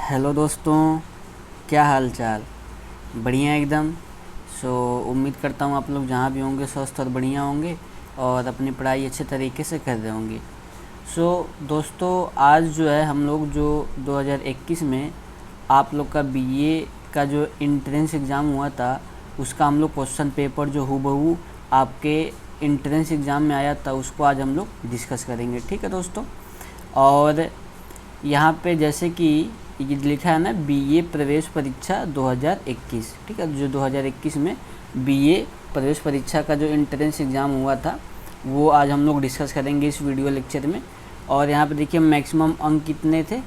Hello दोस्तों, क्या हाल चाल। बढ़िया एकदम। उम्मीद करता हूँ आप लोग जहाँ भी होंगे स्वस्थ और बढ़िया होंगे और अपनी पढ़ाई अच्छे तरीके से कर रहे होंगे। दोस्तों, आज जो है हम लोग जो 2021 में आप लोग का बीए का जो एंट्रेंस एग्ज़ाम हुआ था उसका हम लोग क्वेश्चन पेपर जो हूबहू आपके एंट्रेंस एग्ज़ाम में आया था उसको आज हम लोग डिस्कस करेंगे। ठीक है दोस्तों। और यहाँ पे जैसे कि ये लिखा है ना, बीए प्रवेश परीक्षा 2021। ठीक है, जो 2021 में बीए प्रवेश परीक्षा का जो एंट्रेंस एग्ज़ाम हुआ था वो आज हम लोग डिस्कस करेंगे इस वीडियो लेक्चर में। और यहाँ पे देखिए मैक्सिमम अंक कितने थे,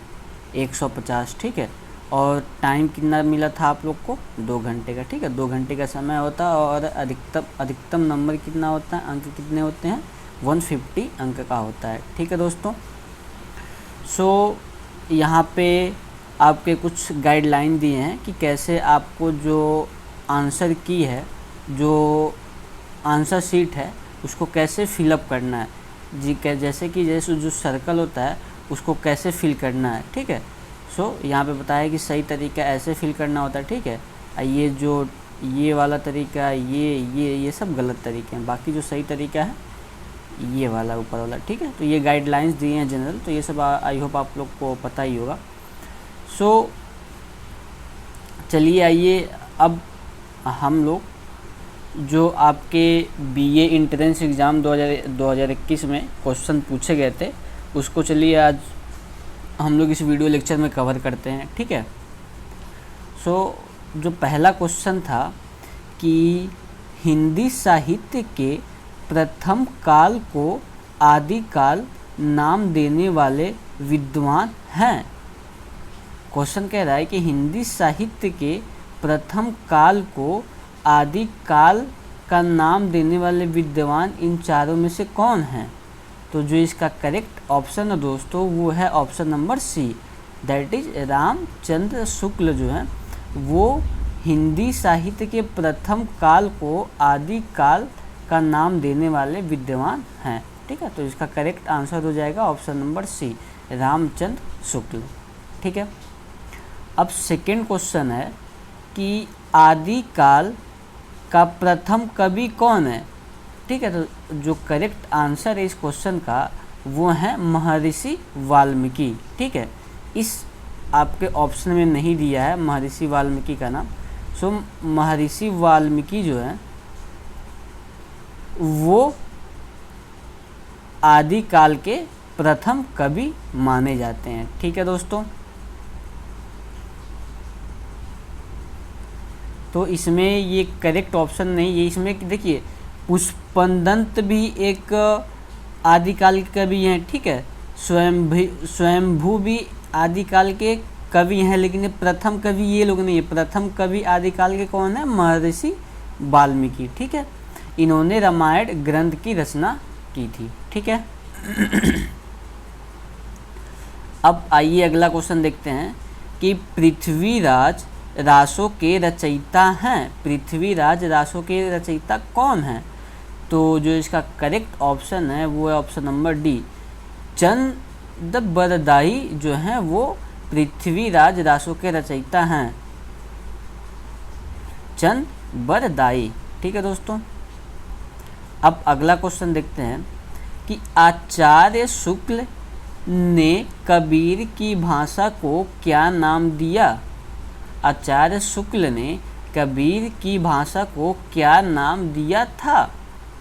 150। ठीक है, और टाइम कितना मिला था आप लोग को, 2 घंटे का। ठीक है, 2 घंटे का समय होता है और अधिकतम नंबर कितना होता है, अंक कितने होते हैं, 150 अंक का होता है। ठीक है दोस्तों। यहाँ पे आपके कुछ गाइडलाइन दिए हैं कि कैसे आपको जो आंसर की है, जो आंसर शीट है उसको कैसे फिलअप करना है जी। जैसे कि जो सर्कल होता है उसको कैसे फिल करना है। ठीक है। यहाँ पे बताया कि सही तरीका ऐसे फिल करना होता है। ठीक है, ये वाला तरीका, ये सब गलत तरीके हैं, बाकी जो सही तरीका है ये वाला ऊपर वाला। ठीक है, तो ये गाइडलाइंस दिए हैं जनरल, तो ये सब आई होप आप लोग को पता ही होगा। चलिए आइए अब हम लोग जो आपके बीए एंट्रेंस एग्ज़ाम 2021 में क्वेश्चन पूछे गए थे उसको चलिए आज हम लोग इस वीडियो लेक्चर में कवर करते हैं। ठीक है। जो पहला क्वेश्चन था कि हिंदी साहित्य के प्रथम काल को आदि काल नाम देने वाले विद्वान हैं। क्वेश्चन कह रहा है कि हिंदी साहित्य के प्रथम काल को आदि काल का नाम देने वाले विद्वान इन चारों में से कौन हैं। तो जो इसका करेक्ट ऑप्शन है दोस्तों वो है option number C, that is Ramchandra Shukla जो है वो हिंदी साहित्य के प्रथम काल को आदि काल का नाम देने वाले विद्वान हैं। ठीक है, तो इसका करेक्ट आंसर हो जाएगा ऑप्शन नंबर सी, रामचंद्र शुक्ल। ठीक है। अब सेकेंड क्वेश्चन है कि आदि काल का प्रथम कवि कौन है। ठीक है, तो जो करेक्ट आंसर है इस क्वेश्चन का वो है महर्षि वाल्मीकि। ठीक है, इस आपके ऑप्शन में नहीं दिया है महर्षि वाल्मीकि का नाम। महर्षि वाल्मीकि जो है वो आदि काल के प्रथम कवि माने जाते हैं। ठीक है दोस्तों। तो इसमें ये करेक्ट ऑप्शन नहीं है, इसमें देखिए पुष्पदंत भी एक आदिकाल के कवि हैं। ठीक है, स्वयंभू भी आदिकाल के कवि हैं, लेकिन ये प्रथम कवि ये लोग नहीं है। प्रथम कवि आदिकाल के कौन है, महर्षि वाल्मीकि। ठीक है, इन्होंने रामायण ग्रंथ की रचना की थी। ठीक है। अब आइए अगला क्वेश्चन देखते हैं कि पृथ्वीराज रासों के रचयिता हैं। पृथ्वीराज रासों के रचयिता कौन हैं। तो जो इसका करेक्ट ऑप्शन है वो है ऑप्शन नंबर डी, चंद बरदाई जो हैं वो पृथ्वीराज रासों के रचयिता हैं, चंद बरदाई। ठीक है दोस्तों। अब अगला क्वेश्चन देखते हैं कि आचार्य शुक्ल ने कबीर की भाषा को क्या नाम दिया। आचार्य शुक्ल ने कबीर की भाषा को क्या नाम दिया था।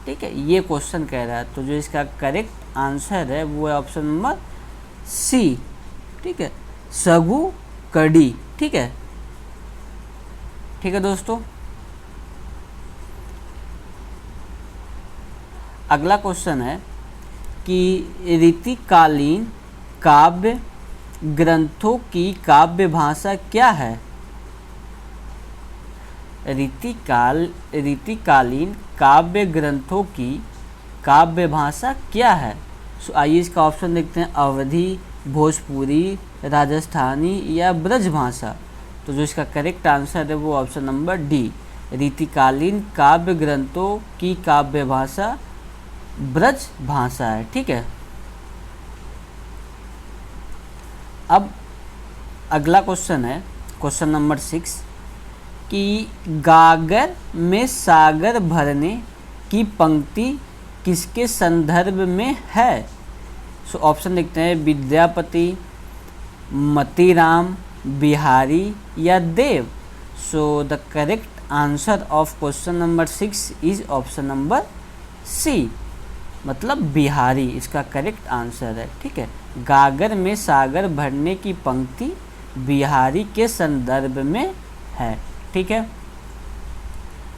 ठीक है, ये क्वेश्चन कह रहा है। तो जो इसका करेक्ट आंसर है वो है ऑप्शन नंबर सी। ठीक है, सगु कड़ी। ठीक है। ठीक है दोस्तों। अगला क्वेश्चन है कि रीतिकालीन काव्य ग्रंथों की काव्य भाषा क्या है। रीतिकालीन काव्य ग्रंथों की काव्य भाषा क्या है। आइए इसका ऑप्शन देखते हैं, अवधी, भोजपुरी, राजस्थानी या ब्रज भाषा। तो जो इसका करेक्ट आंसर है वो ऑप्शन नंबर डी, रीतिकालीन काव्य ग्रंथों की काव्य भाषा ब्रज भाषा है। ठीक है। अब अगला क्वेश्चन है क्वेश्चन नंबर 6 कि गागर में सागर भरने की पंक्ति किसके संदर्भ में है। सो ऑप्शन देखते हैं, विद्यापति, मतीराम, बिहारी या Dev. So the correct answer of question number 6 is option number C, मतलब बिहारी इसका करेक्ट आंसर है। ठीक है, गागर में सागर भरने की पंक्ति बिहारी के संदर्भ में है। ठीक है,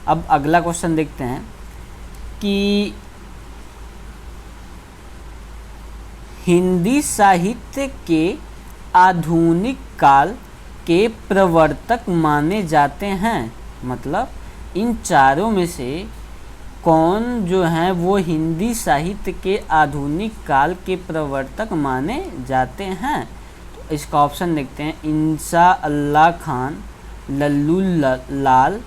अब अगला क्वेश्चन देखते हैं कि हिंदी साहित्य के आधुनिक काल के प्रवर्तक माने जाते हैं, मतलब इन चारों में से कौन जो हैं वो हिंदी साहित्य के आधुनिक काल के प्रवर्तक माने जाते हैं। तो इसका ऑप्शन देखते हैं, Insha Allah Khan, Lallu Lal,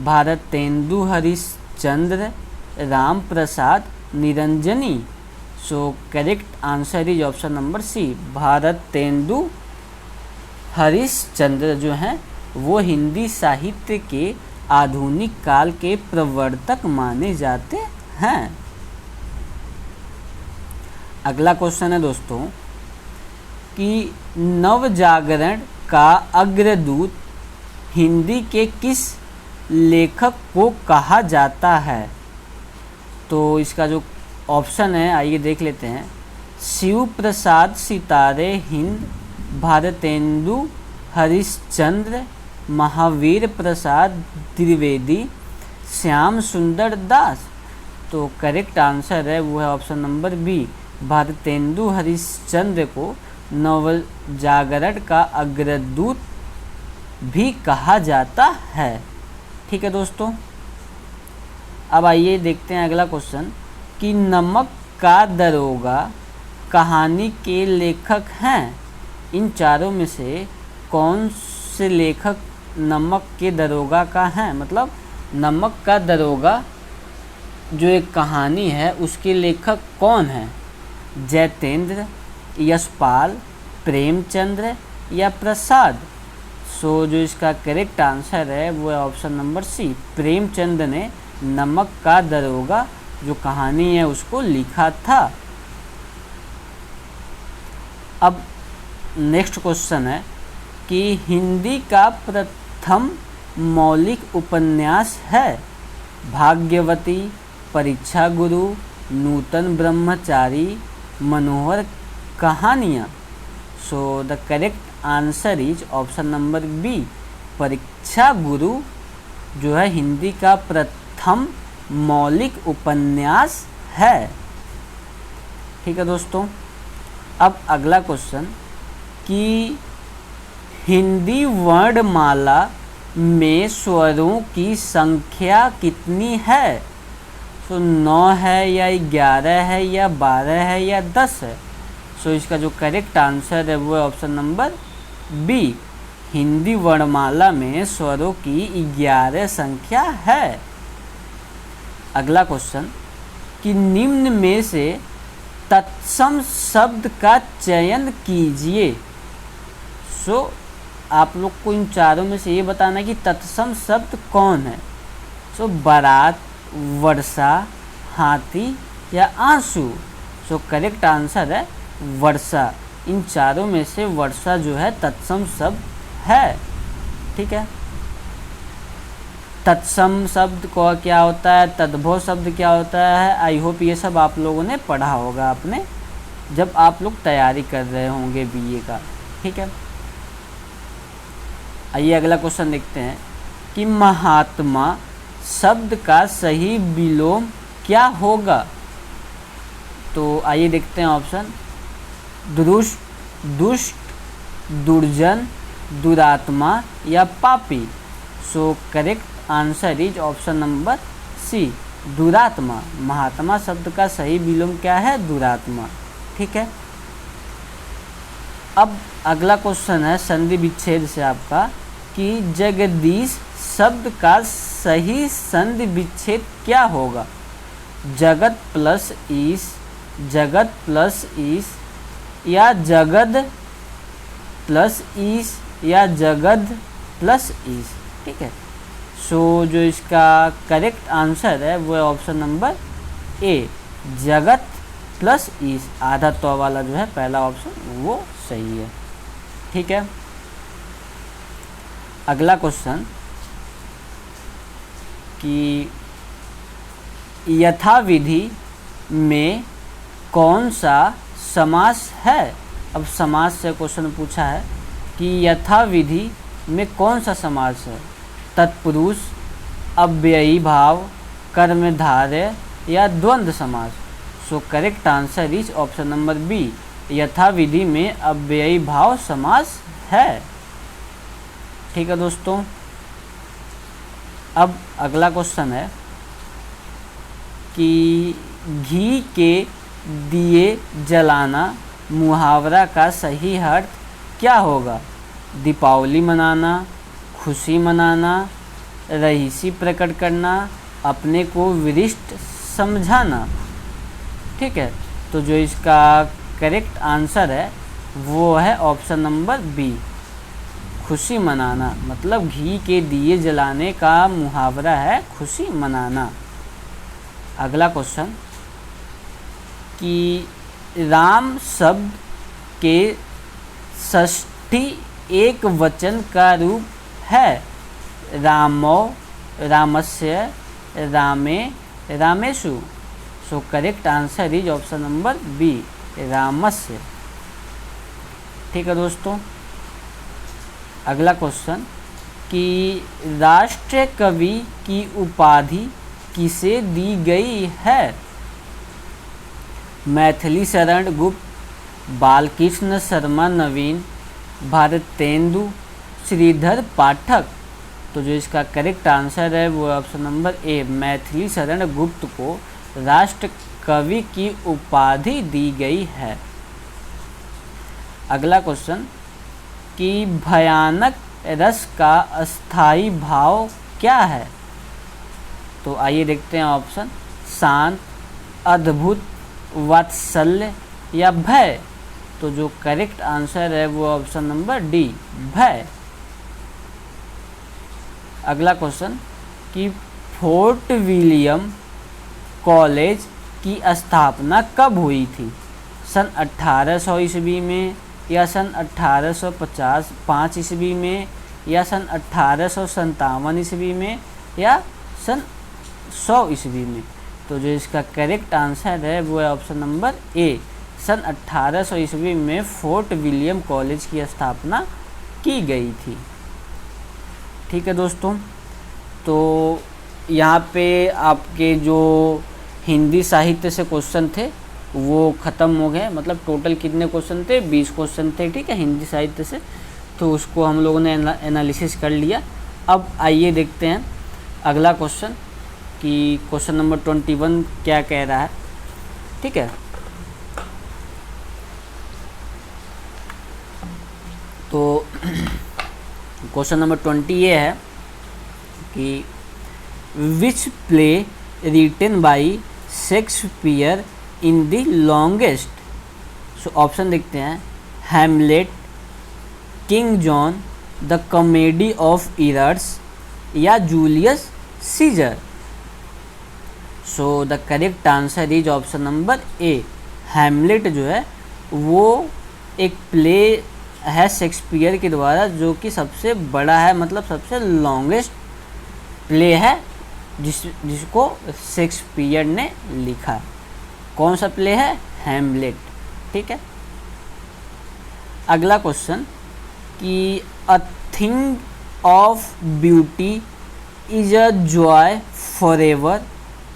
Bharatendu Harishchandra, Ram Prasad, Niranjani. So correct answer is option number C, Bharatendu Harishchandra जो हैं वो हिंदी साहित्य के आधुनिक काल के प्रवर्तक माने जाते हैं। अगला क्वेश्चन है दोस्तों कि नवजागरण का अग्रदूत हिंदी के किस लेखक को कहा जाता है। तो इसका जो ऑप्शन है आइए देख लेते हैं, शिव प्रसाद सितारे हिंद, भारतेंदु हरिश्चंद्र, महावीर प्रसाद द्विवेदी, श्याम सुंदर दास। तो करेक्ट आंसर है वो है option number B, Bharatendu Harishchandra को नवजागरण का अग्रदूत भी कहा जाता है। ठीक है दोस्तों, अब आइए देखते हैं अगला क्वेश्चन कि नमक का दरोगा कहानी के लेखक हैं। इन चारों में से कौन से लेखक नमक के दरोगा का है, मतलब नमक का दरोगा जो एक कहानी है उसके लेखक कौन है, जयतेंद्र, यशपाल, प्रेमचंद्र या प्रसाद। सो जो इसका करेक्ट आंसर है वो है ऑप्शन नंबर सी, प्रेमचंद ने नमक का दरोगा जो कहानी है उसको लिखा था। अब नेक्स्ट क्वेश्चन है कि हिंदी का प्रथम मौलिक उपन्यास है भाग्यवती, परीक्षा गुरु, नूतन Brahmachari, Manohar Kahaniyan. So the correct answer is option number B, Pariksha Guru जो है हिंदी का प्रथम मौलिक उपन्यास है। ठीक है दोस्तों, अब अगला क्वेश्चन कि हिंदी वर्णमाला में स्वरों की संख्या कितनी है। तो 9 है या 11 है या 12 है या 10 है। सो इसका जो करेक्ट आंसर है वो है ऑप्शन नंबर बी, हिंदी वर्णमाला में स्वरों की 11 संख्या है। अगला क्वेश्चन कि निम्न में से तत्सम शब्द का चयन कीजिए। सो आप लोग को इन चारों में से ये बताना है कि तत्सम शब्द कौन है। सो बारात, वर्षा, हाथी या आंसू। सो करेक्ट आंसर है वर्षा। इन चारों में से वर्षा जो है तत्सम शब्द है। ठीक है, तत्सम शब्द को क्या होता है, तद्भव शब्द क्या होता है, आई होप ये सब आप लोगों ने पढ़ा होगा आपने जब आप लोग तैयारी कर रहे होंगे बीए का। ठीक है, आइए अगला क्वेश्चन देखते हैं कि महात्मा शब्द का सही विलोम क्या होगा। तो आइए देखते हैं ऑप्शन, दुष्ट, दुर्जन, दुरात्मा या पापी। So correct answer is option number C, दुरात्मा। महात्मा शब्द का सही विलोम क्या है, दुरात्मा। ठीक है, अब अगला क्वेश्चन है संधि विच्छेद से आपका कि जगदीश शब्द का सही संधि विच्छेद क्या होगा। जगत प्लस ईश, जगत प्लस ईश या जगद प्लस ईस या जगद प्लस ईस, ठीक है। सो जो इसका करेक्ट आंसर है वो है ऑप्शन नंबर ए, जगत प्लस ईस, आधा तो वाला जो है पहला ऑप्शन वो सही है, ठीक है। अगला क्वेश्चन कि यथाविधि में कौन सा समास है। अब समास से क्वेश्चन पूछा है कि यथाविधि में कौन सा समास है, तत्पुरुष, अव्ययी भाव, कर्मधारय या द्वंद्व समास। So correct answer is option number B, यथाविधि में अव्ययी भाव समास है, ठीक है दोस्तों। अब अगला क्वेश्चन है कि घी के दिए जलाना मुहावरा का सही अर्थ क्या होगा। दीपावली मनाना, खुशी मनाना, रईसी प्रकट करना, अपने को विशिष्ट समझाना, ठीक है। तो जो इसका करेक्ट आंसर है वो है ऑप्शन नंबर बी, खुशी मनाना, मतलब घी के दिए जलाने का मुहावरा है खुशी मनाना। अगला क्वेश्चन कि राम शब्द के षष्ठी एक वचन का रूप है। रामो, रामस्य, रामे, रामेषु। So correct answer is option number B, रामस्य, ठीक है दोस्तों। अगला क्वेश्चन कि राष्ट्रीय कवि की उपाधि किसे दी गई है। मैथिली शरण गुप्त, बालकृष्ण शर्मा नवीन, भारतेंदु, श्रीधर पाठक। तो जो इसका करेक्ट आंसर है वो ऑप्शन नंबर ए, मैथिली शरण गुप्त को राष्ट्र कवि की उपाधि दी गई है। अगला क्वेश्चन कि भयानक रस का अस्थाई भाव क्या है। तो आइए देखते हैं ऑप्शन, शांत, अद्भुत, वात्सल्य या भय। तो जो करेक्ट आंसर है वो ऑप्शन नंबर डी, भय। अगला क्वेश्चन कि फोर्ट विलियम कॉलेज की स्थापना कब हुई थी। सन 1800 ईस्वी में, या सन 1855 ईस्वी में, या सन 1857 ईस्वी में, या सन 100 ईस्वी में। तो जो इसका करेक्ट आंसर है वो है ऑप्शन नंबर ए, सन 1800 ईस्वी में फोर्ट विलियम कॉलेज की स्थापना की गई थी, ठीक है दोस्तों। तो यहाँ पे आपके जो हिंदी साहित्य से क्वेश्चन थे वो ख़त्म हो गए। मतलब टोटल कितने क्वेश्चन थे, 20 क्वेश्चन थे, ठीक है, हिंदी साहित्य से। तो उसको हम लोगों ने एनालिसिस कर लिया। अब आइए देखते हैं अगला क्वेश्चन कि क्वेश्चन नंबर 21 क्या कह रहा है, ठीक है। तो क्वेश्चन नंबर 20 ये है कि which play written by Shakespeare in the longest. So option देखते हैं, Hamlet, King John, the Comedy of Errors या Julius Caesar. So the correct answer is option number A, Hamlet जो है वो एक प्ले है शेक्सपियर के द्वारा जो कि सबसे बड़ा है, मतलब सबसे लॉन्गेस्ट प्ले है जिसको शेक्सपियर ने लिखा। कौन सा प्ले है, हैमलेट, ठीक है। अगला क्वेश्चन कि a thing of beauty is a joy forever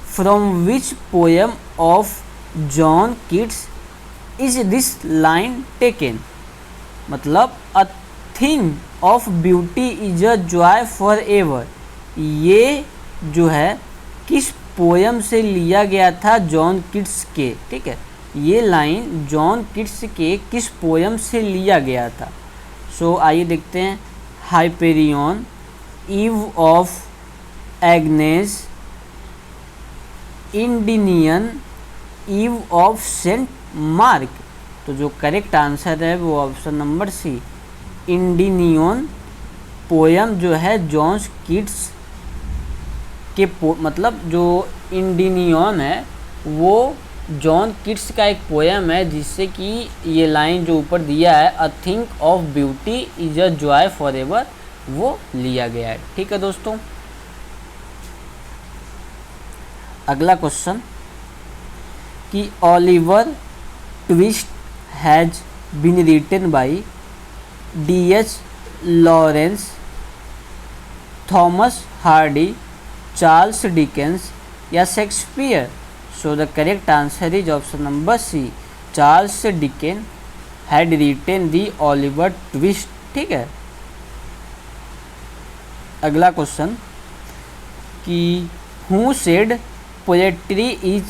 from which poem of John Keats is this line taken. मतलब a thing of beauty is a joy for ever, ये जो है किस पोयम से लिया गया था, जॉन कीट्स के, ठीक है। ये लाइन जॉन कीट्स के किस पोयम से लिया गया था। सो आइए देखते हैं, Hyperion, Eve of Agnes, Endymion, Eve of Saint Mark. तो जो करेक्ट आंसर है वो option number C, Endymion poem जो है जॉन कीट्स के मतलब जो इंडिनियन है वो जॉन कीट्स का एक पोयम है, जिससे कि ये लाइन जो ऊपर दिया है, a think of beauty is a joy for ever, वो लिया गया है। ठीक है दोस्तों, अगला क्वेश्चन कि Oliver Twist has been written by D.H. Lawrence, Thomas Hardy, Charles Dickens या Shakespeare. So the correct answer is option number C, Charles Dickens had written the Oliver Twist. ठीक है, अगला क्वेश्चन कि who said poetry is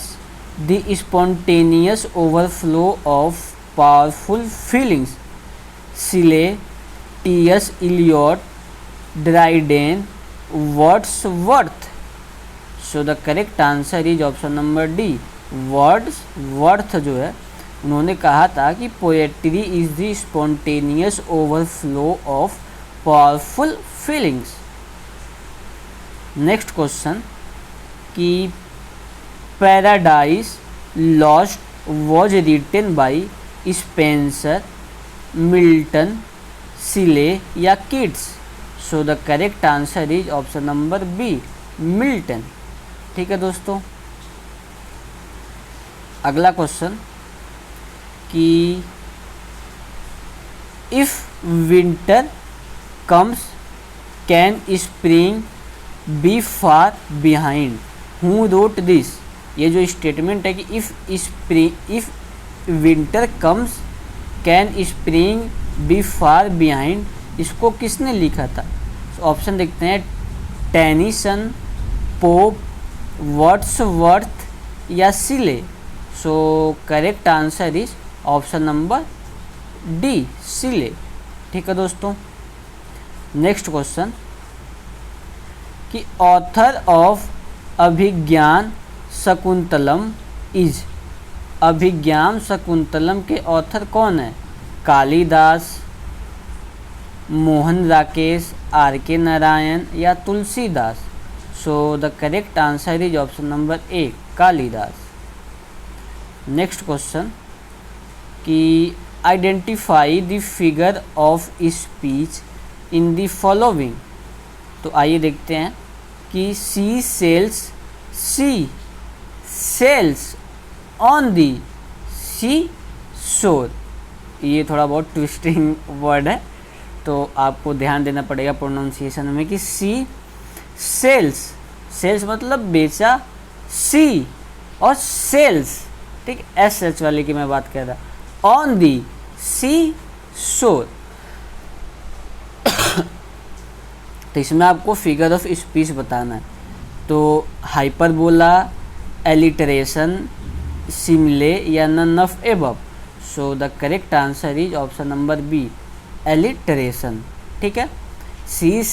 the spontaneous overflow of powerful feelings. Shelley, T.S. Eliot, Dryden, Wordsworth. So the correct answer is option number D, Wordsworth जो है उन्होंने कहा था कि poetry is the spontaneous overflow of powerful feelings. Next question कि Paradise Lost was written by Spenser, Milton, Shelley या Keats. So the correct answer is option number B, Milton. ठीक है दोस्तों, अगला क्वेश्चन कि if winter comes can spring be far behind, who wrote this. ये जो statement है कि if winter comes can spring be far behind, इसको किसने लिखा था। ऑप्शन देखते हैं, टेनिसन, पोप, वर्ड्सवर्थ या Shelley. So correct answer is option number D, Shelley. ठीक है दोस्तों, नेक्स्ट क्वेश्चन कि author of Abhijnana Shakuntalam is. Abhijnana Shakuntalam के ऑथर कौन है। कालिदास, मोहन राकेश, R.K. नारायण या Tulsidas. So the correct answer is option number A, Kalidas. Next question कि identify the figure of speech in the following. तो आइए देखते हैं कि सी सेल्स ऑन दी सी शोर। ये थोड़ा बहुत ट्विस्टिंग वर्ड है, तो आपको ध्यान देना पड़ेगा प्रोनाउंसिएशन में कि सी सेल्स मतलब बेचा, सी और सेल्स, ठीक, एच वाले की मैं बात कर रहा, ऑन दी सी शोर। तो इसमें आपको फिगर ऑफ स्पीच बताना है, तो हाइपरबोला, एलिटरेशन, सिमिले या none of above. So the correct answer is option number B, alliteration. ठीक है, सी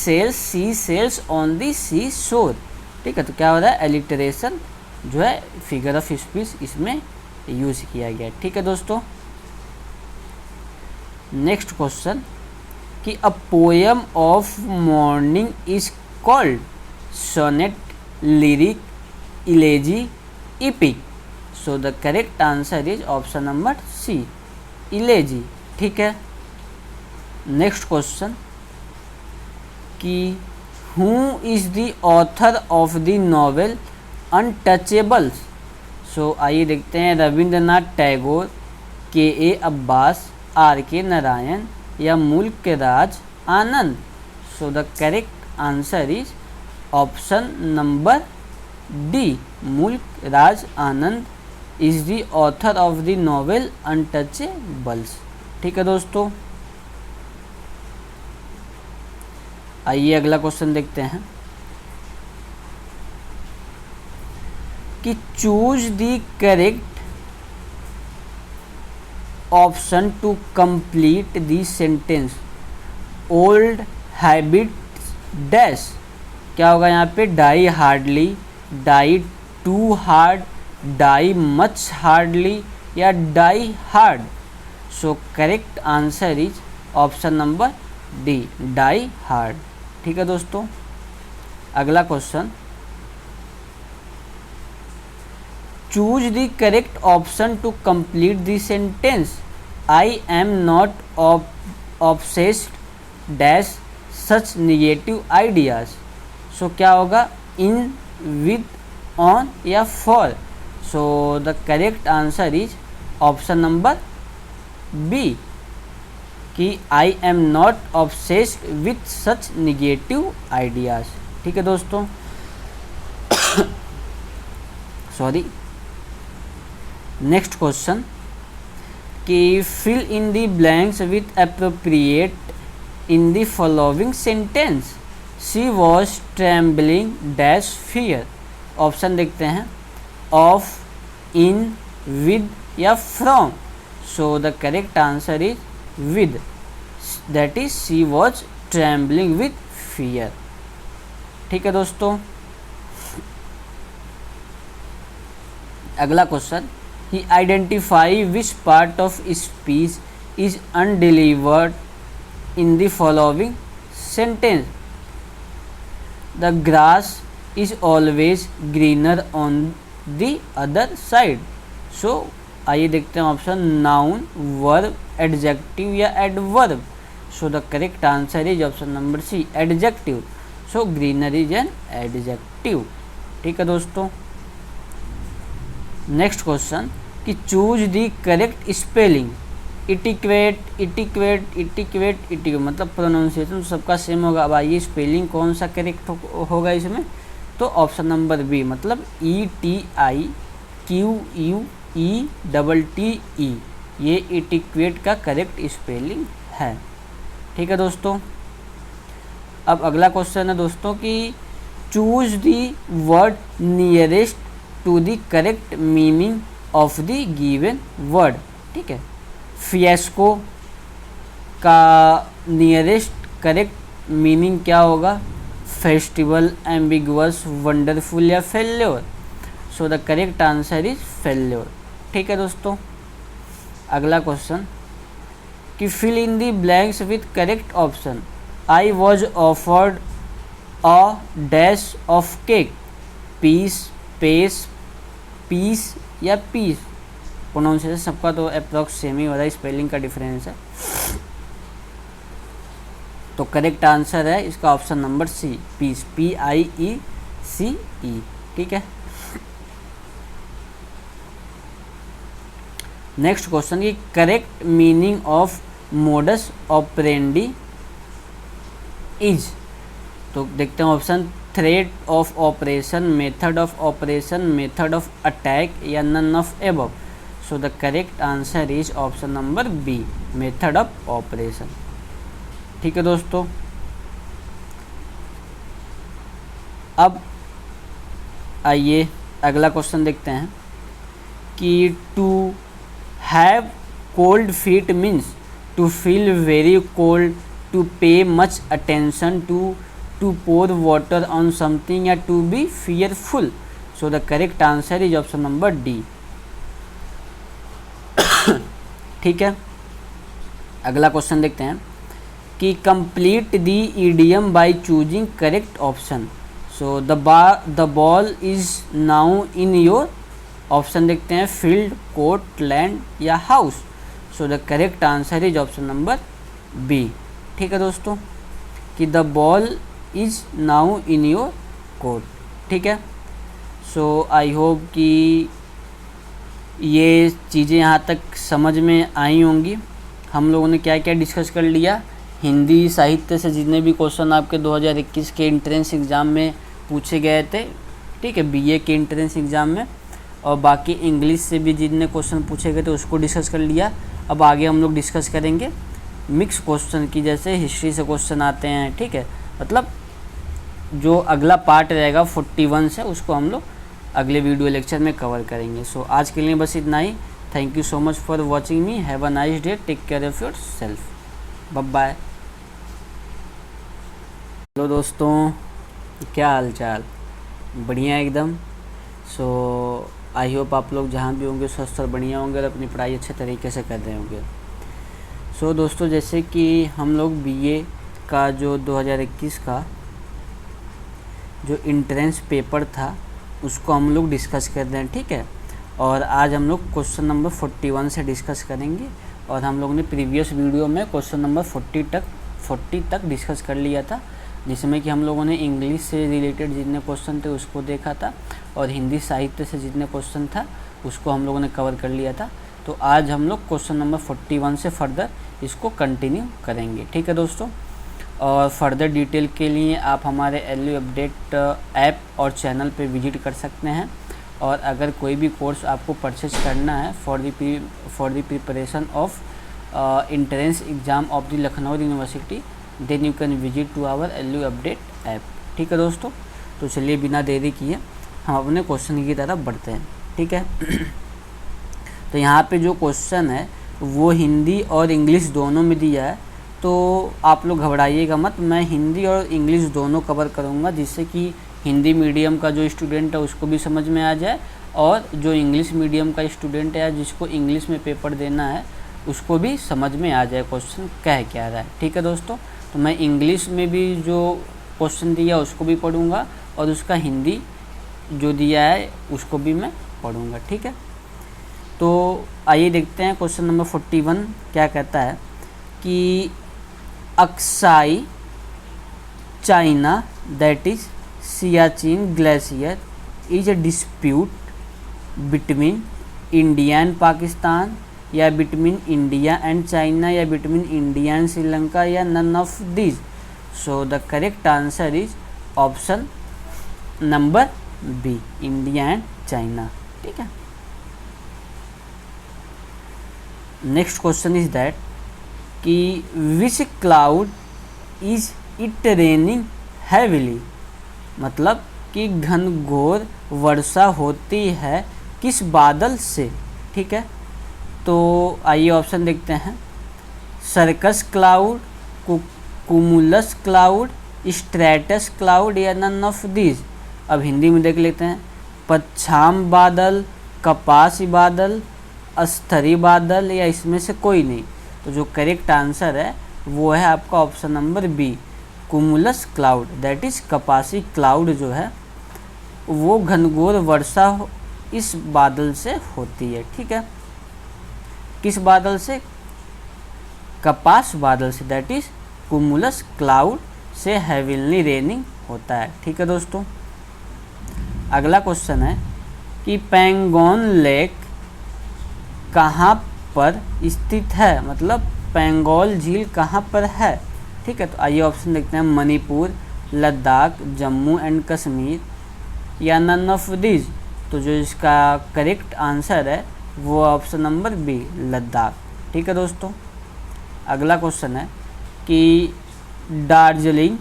सेल्स ऑन दी सी शोर। ठीक है, तो क्या हो रहा है, एलिटरेशन जो है फिगर ऑफ स्पीच इसमें यूज किया गया। ठीक है दोस्तों, नेक्स्ट क्वेश्चन कि a poem of mourning is called sonnet, lyric, elegy, epic. So the correct answer is option number C, elegy. ठीक है, नेक्स्ट क्वेश्चन कि who is the author of the novel Untouchables. सो आइए देखते हैं, Rabindranath Tagore, K.A. Abbas, R.K. Narayan या Mulk Raj Anand. So the correct answer is option number D, Mulk Raj Anand is the author of the novel Untouchables. ठीक है दोस्तों, आइए अगला क्वेश्चन देखते हैं कि choose the correct option to complete the sentence old habits dash. क्या होगा यहाँ पे, die hardly, die too hard, die much hardly या die hard. So correct answer is option number D die hard. ठीक है दोस्तों, अगला question, choose the correct option to complete the sentence I am not obsessed dash such negative ideas. So क्या होगा, in, with, on या for. So the correct answer is option number B कि I am not obsessed with such negative ideas. ठीक है दोस्तों, sorry. Next question कि fill in the blanks with appropriate in the following sentence she was trembling dash fear. Option देखते हैं, of, in, with या from. So the correct answer is with, that is she was trembling with fear. ठीक है दोस्तों, अगला question, he identify which part of speech is undelivered in the following sentence. The grass is always greener on the other side. So आइए देखते हैं option, noun, verb, adjective या adverb. So the correct answer is option number C, adjective. So greener is an adjective. ठीक है दोस्तों, next question कि choose the correct spelling. इटिक्वेट, इटिक्वेट, इटिक्वेट, इटिक्वेट मतलब pronunciation सबका सेम होगा। अब आइए स्पेलिंग कौन सा करेक्ट होगा इसमें, तो ऑप्शन नंबर बी मतलब ETIQUETTE, ये इटिक्वेट का करेक्ट स्पेलिंग है। ठीक है दोस्तों, अब अगला क्वेश्चन है दोस्तों कि choose the word nearest to the correct meaning of the given word. ठीक है, फिएस्को का नियरेस्ट करेक्ट मीनिंग क्या होगा, फेस्टिवल, एम्बिगुअस, वंडरफुल या failure. So the correct answer is failure. ठीक है दोस्तों, अगला क्वेश्चन कि fill in the blanks with correct option. I was offered a dash of cake, piece, pace, piece या piece. Pronunciation सबका तो अप्रॉक्स सेम ही हो रहा है, स्पेलिंग का डिफरेंस है। तो करेक्ट आंसर है इसका option number C, piece, PIECE। ठीक है, नेक्स्ट क्वेश्चन की correct meaning of modus operandi is. तो देखते हैं option, thread of operation, method of operation, method of attack या none of above. So the correct answer is option number B, method of operation. ठीक है दोस्तों, अब आइए अगला क्वेश्चन देखते हैं कि to have cold feet means to feel very cold, to pay much attention to pour water on something या to be fearful. So the correct answer is option number D. ठीक है, अगला क्वेश्चन देखते हैं कि complete the idiom by choosing correct option. So the ball is now in your. Option देखते हैं, field, court, land या house. So the correct answer is option number B. ठीक है दोस्तों, कि the ball is now in your court. ठीक है, सो I hope कि ये चीज़ें यहाँ तक समझ में आई होंगी। हम लोगों ने क्या क्या डिस्कस कर लिया, हिंदी साहित्य से जितने भी क्वेश्चन आपके 2021 के एंट्रेंस एग्ज़ाम में पूछे गए थे, ठीक है, BA के एंट्रेंस एग्ज़ाम में, और बाकी इंग्लिश से भी जितने क्वेश्चन पूछे गए थे उसको डिस्कस कर लिया। अब आगे हम लोग डिस्कस करेंगे मिक्स क्वेश्चन की, जैसे हिस्ट्री से क्वेश्चन आते हैं। ठीक है, मतलब जो अगला पार्ट रहेगा 41 से, उसको हम लोग अगले वीडियो लेक्चर में कवर करेंगे। सो आज के लिए बस इतना ही। Thank you so much for watching me. Have a nice day. Take care of your self. Bye bye. Hello दोस्तों, क्या हाल चाल? बढ़िया एकदम। सो आई होप आप लोग जहाँ भी होंगे स्वस्थ और बढ़िया होंगे और अपनी पढ़ाई अच्छे तरीके से कर रहे होंगे। सो दोस्तों, जैसे कि हम लोग BA का जो 2021 का जो इंट्रेंस पेपर था उसको हम लोग डिस्कस कर रहे हैं, ठीक है। और आज हम लोग क्वेश्चन नंबर 41 से डिस्कस करेंगे। और हम लोग ने प्रीवियस वीडियो में क्वेश्चन नंबर 40 तक डिस्कस कर लिया था, जिसमें कि हम लोगों ने इंग्लिश से रिलेटेड जितने क्वेश्चन थे उसको देखा था और हिंदी साहित्य से जितने क्वेश्चन था उसको हम लोगों ने कवर कर लिया था। तो आज हम लोग क्वेश्चन नंबर 41 से फर्दर इसको कंटिन्यू करेंगे, ठीक है दोस्तों। और फर्दर डिटेल के लिए आप हमारे एलयू अपडेट ऐप और चैनल पे विजिट कर सकते हैं। और अगर कोई भी कोर्स आपको परचेज करना है for the preparation of entrance exam of the Lucknow university, then you can visit to our LU update app, ठीक है दोस्तों। तो चलिए बिना देरी किए हम अपने क्वेश्चन की तरफ बढ़ते हैं, ठीक है। तो यहाँ पे जो क्वेश्चन है वो हिंदी और इंग्लिश दोनों में दिया है, तो आप लोग घबराइएगा मत, मैं हिंदी और इंग्लिश दोनों कवर करूँगा, जिससे कि हिंदी मीडियम का जो स्टूडेंट है उसको भी समझ में आ जाए और जो इंग्लिश मीडियम का स्टूडेंट है जिसको इंग्लिश में पेपर देना है उसको भी समझ में आ जाए क्वेश्चन कह क्या रहा है, ठीक है दोस्तों। तो मैं इंग्लिश में भी जो क्वेश्चन दिया उसको भी पढ़ूँगा और उसका हिंदी जो दिया है उसको भी मैं पढ़ूँगा, ठीक है। तो आइए देखते हैं क्वेश्चन नंबर 41 क्या कहता है कि Aksai China that is Siachen glacier is a dispute between India and Pakistan, या बिटवीन इंडिया एंड चाइना, या बिटवीन इंडिया एंड श्रीलंका, या none of this. So the correct answer is option number B, India and China, ठीक है। Next question is that कि which cloud is it raining heavily, मतलब कि घनघोर वर्षा होती है किस बादल से, ठीक है। तो आइए ऑप्शन देखते हैं, cirrus cloud, cumulus cloud, stratus cloud, या नन ऑफ दिस। अब हिंदी में देख लेते हैं, पच्छाम बादल, कपासी बादल, अस्थरी बादल, या इसमें से कोई नहीं। तो जो करेक्ट आंसर है वो है आपका option number B, cumulus cloud, that is कपासी क्लाउड जो है वो घनघोर वर्षा इस बादल से होती है, ठीक है। किस बादल से? कपास बादल से, दैट इज कुमुलस क्लाउड से हेविली रेनिंग होता है, ठीक है दोस्तों। अगला क्वेश्चन है कि पैंगोंग लेक कहाँ पर स्थित है, मतलब पैंगोंग झील कहाँ पर है, ठीक है। तो आइए ऑप्शन देखते हैं, मणिपुर, लद्दाख, जम्मू एंड कश्मीर, या नन ऑफ दिस। तो जो इसका करेक्ट आंसर है वो ऑप्शन नंबर बी, लद्दाख, ठीक है दोस्तों। अगला क्वेश्चन है कि दार्जिलिंग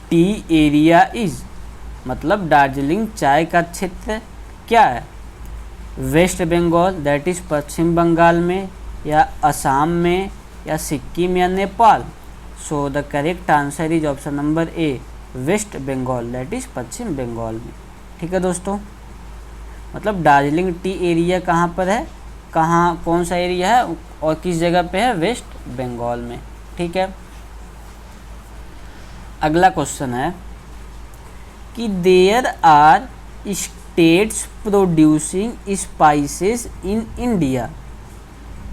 टी एरिया इज, मतलब दार्जिलिंग चाय का क्षेत्र क्या है, waste Bengal that is Paschim Bangal में, या असम में, या सिक्किम, या Nepal. So the correct answer is option number A, West Bengal that is Paschim Bangal में, ठीक है दोस्तों। मतलब दार्जिलिंग टी एरिया कहाँ पर है, कहाँ कौन सा एरिया है और किस जगह पे है, वेस्ट बंगाल में, ठीक है। अगला क्वेश्चन है कि there are states producing spices in India,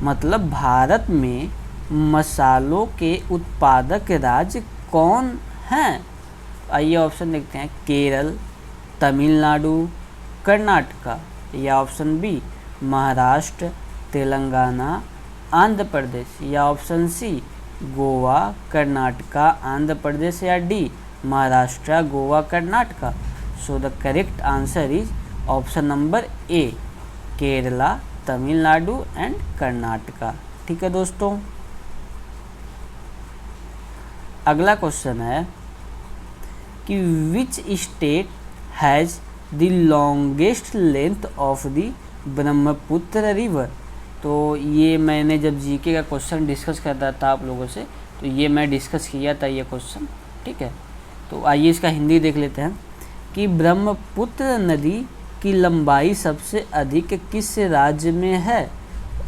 मतलब भारत में मसालों के उत्पादक राज्य कौन हैं। आइए ऑप्शन देखते हैं, केरल, तमिलनाडु, कर्नाटका, या ऑप्शन बी महाराष्ट्र, तेलंगाना, आंध्र प्रदेश, या ऑप्शन सी गोवा, कर्नाटका, आंध्र प्रदेश, या D Maharashtra, Goa, Karnataka. So the correct answer is option number A, Kerala, Tamil Nadu and Karnataka, ठीक है दोस्तों। अगला क्वेश्चन है कि which state has the longest length of the Brahmaputra river. तो ये मैंने जब जीके का क्वेश्चन डिस्कस कर रहा था आप लोगों से, तो ये मैं डिस्कस किया था ये क्वेश्चन, ठीक है। तो आइए इसका हिंदी देख लेते हैं कि ब्रह्मपुत्र नदी की लंबाई सबसे अधिक किस राज्य में है।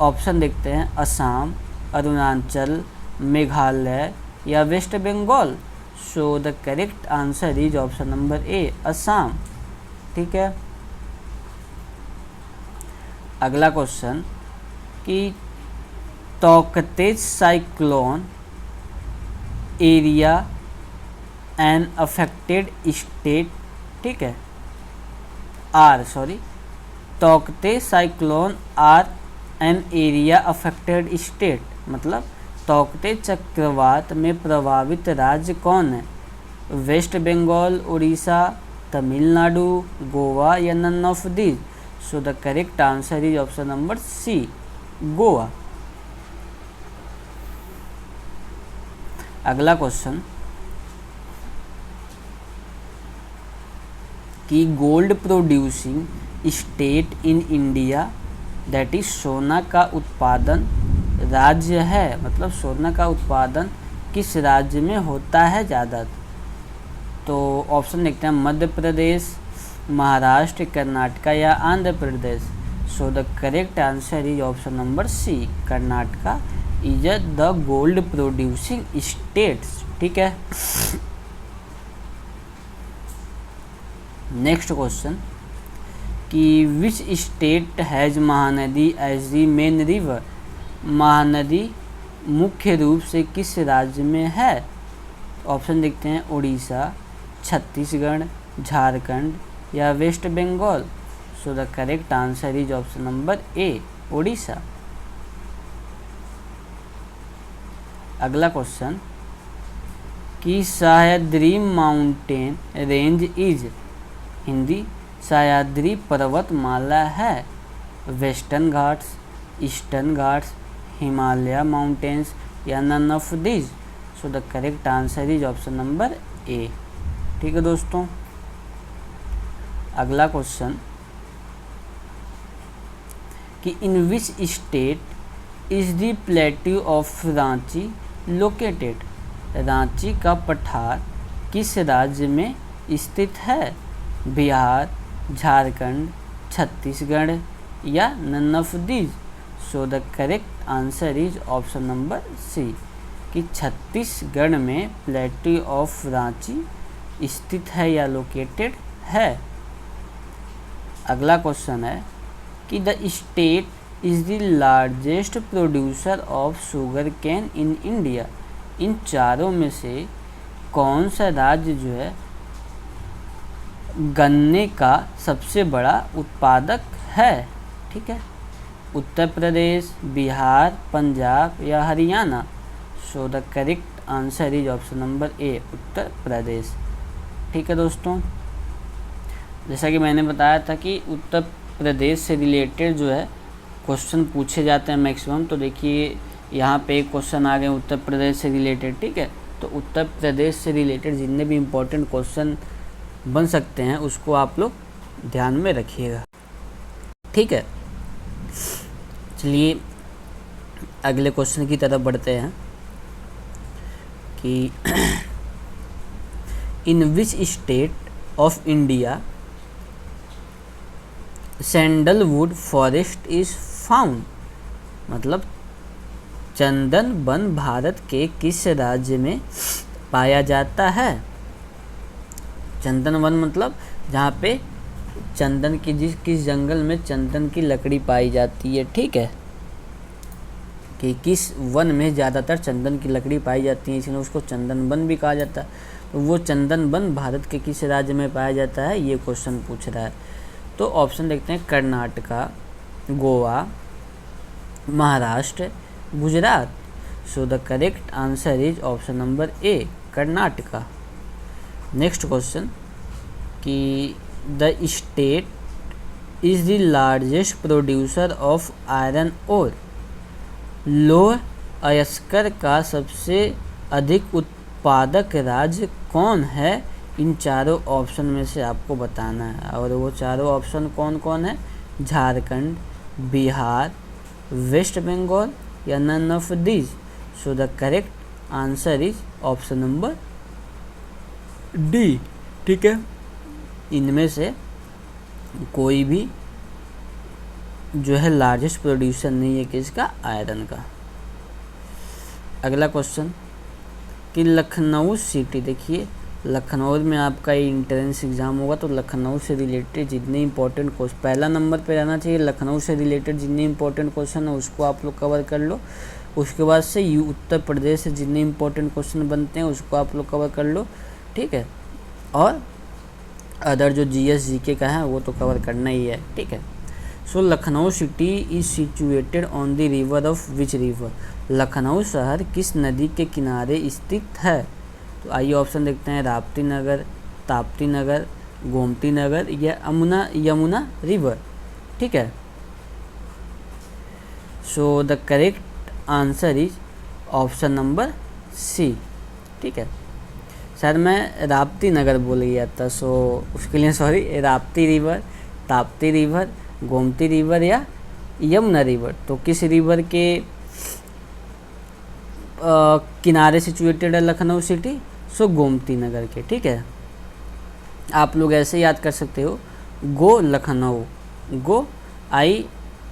ऑप्शन देखते हैं, असम, अरुणाचल, मेघालय, या waste Bengal? So the correct answer is option number A, Assam. ठीक है। अगला क्वेश्चन कि Tauktae cyclone area an affected state, ठीक है, Tauktae cyclone are an area affected state, मतलब तौकते चक्रवात में प्रभावित राज्य कौन है? वेस्ट बंगाल, उड़ीसा, तमिलनाडु, गोवा या none of these? So the correct answer is option number C, Goa. अगला क्वेश्चन कि gold producing state in India, that is सोना का उत्पादन राज्य है, मतलब सोना का उत्पादन किस राज्य में होता है ज़्यादा? तो ऑप्शन देखते हैं, मध्य प्रदेश, महाराष्ट्र, कर्नाटका या Andhra Pradesh? So the correct answer is option number C, Karnataka is the gold producing states. ठीक है। नेक्स्ट क्वेश्चन कि which state has Mahanadi as the main river? Mahanadi मुख्य रूप से किस राज्य में है? ऑप्शन देखते हैं, उड़ीसा, छत्तीसगढ़, झारखंड या waste Bengal? So the correct answer is option number A, Orissa. अगला क्वेश्चन कि Sahyadri mountain range is, Hindi Sahyadri पर्वतमाला है, Western Ghats, Eastern Ghats, Himalaya mountains या none of these? So the correct answer is option number A. ठीक है दोस्तों। अगला क्वेश्चन कि in which state is the plateau of Ranchi located? Ranchi का पठार किस राज्य में स्थित है? बिहार, झारखंड, छत्तीसगढ़ या none of these? So the correct answer is option number C कि छत्तीसगढ़ में प्लेट्यू ऑफ रांची स्थित है या लोकेटेड है। अगला क्वेश्चन है कि the state is the largest producer of sugarcane in India? इन चारों में से कौन सा राज्य जो है गन्ने का सबसे बड़ा उत्पादक है? ठीक है, उत्तर प्रदेश, बिहार, पंजाब या Haryana? So the correct answer is option number A, Uttar Pradesh. ठीक है दोस्तों, जैसा कि मैंने बताया था कि उत्तर प्रदेश से रिलेटेड जो है क्वेश्चन पूछे जाते हैं मैक्सिमम। तो देखिए यहाँ पे एक क्वेश्चन आ गए उत्तर प्रदेश से रिलेटेड। ठीक है, तो उत्तर प्रदेश से रिलेटेड जितने भी इम्पोर्टेंट क्वेश्चन बन सकते हैं उसको आप लोग ध्यान में रखिएगा। ठीक है, चलिए अगले क्वेश्चन की तरफ बढ़ते हैं कि in which state of India sandalwood forest is found? मतलब चंदन वन भारत के किस राज्य में पाया जाता है? चंदन वन मतलब जहाँ पे चंदन की किस जंगल में चंदन की लकड़ी पाई जाती है। ठीक है, कि किस वन में ज़्यादातर चंदन की लकड़ी पाई जाती है, इसलिए उसको चंदन वन भी कहा जाता है। तो वो चंदन वन भारत के किस राज्य में पाया जाता है, ये क्वेश्चन पूछ रहा है। तो ऑप्शन देखते हैं, Karnataka, Goa, Maharashtra, Gujarat? So the correct answer is option number A, Karnataka. Next question कि the state is the largest producer of iron ore? लौह अयस्क का सबसे अधिक उत्पादक राज्य कौन है? इन चारों ऑप्शन में से आपको बताना है, और वो चारों ऑप्शन कौन कौन है? झारखंड, बिहार, वेस्ट बंगाल या none of these? So the correct answer is option number D. ठीक है, इनमें से कोई भी जो है लार्जेस्ट प्रोड्यूसर नहीं है किसका? आयरन का। अगला क्वेश्चन कि लखनऊ सिटी, देखिए लखनऊ में आपका इंट्रेंस एग्ज़ाम होगा तो लखनऊ से रिलेटेड जितने इंपॉर्टेंट क्वेश्चन, पहला नंबर पे रहना चाहिए लखनऊ से रिलेटेड जितने इंपॉर्टेंट क्वेश्चन है उसको आप लोग कवर कर लो। उसके बाद से उत्तर प्रदेश से जितने इंपॉर्टेंट क्वेश्चन बनते हैं उसको आप लोग कवर कर लो, ठीक है। और अदर जो जीएस जीके का है वो तो कवर करना ही है, ठीक है। So Lucknow city is situated on the river of which river, Lucknow शहर किस नदी के किनारे स्थित है। तो आइए ऑप्शन देखते हैं, राप्ती नगर, ताप्ती नगर, गोमती नगर या यमुना रिवर, ठीक है। So the correct answer is option number C, ठीक है। सर मैं राप्ती नगर बोल गया था, सो उसके लिए sorry. Rapti river, Tapti river, Gomti river या यमुना रिवर, तो किस रिवर के किनारे सिचुएटेड है लखनऊ सिटी, सो गोमती नगर के, ठीक है। आप लोग ऐसे याद कर सकते हो, go Lucknow, go I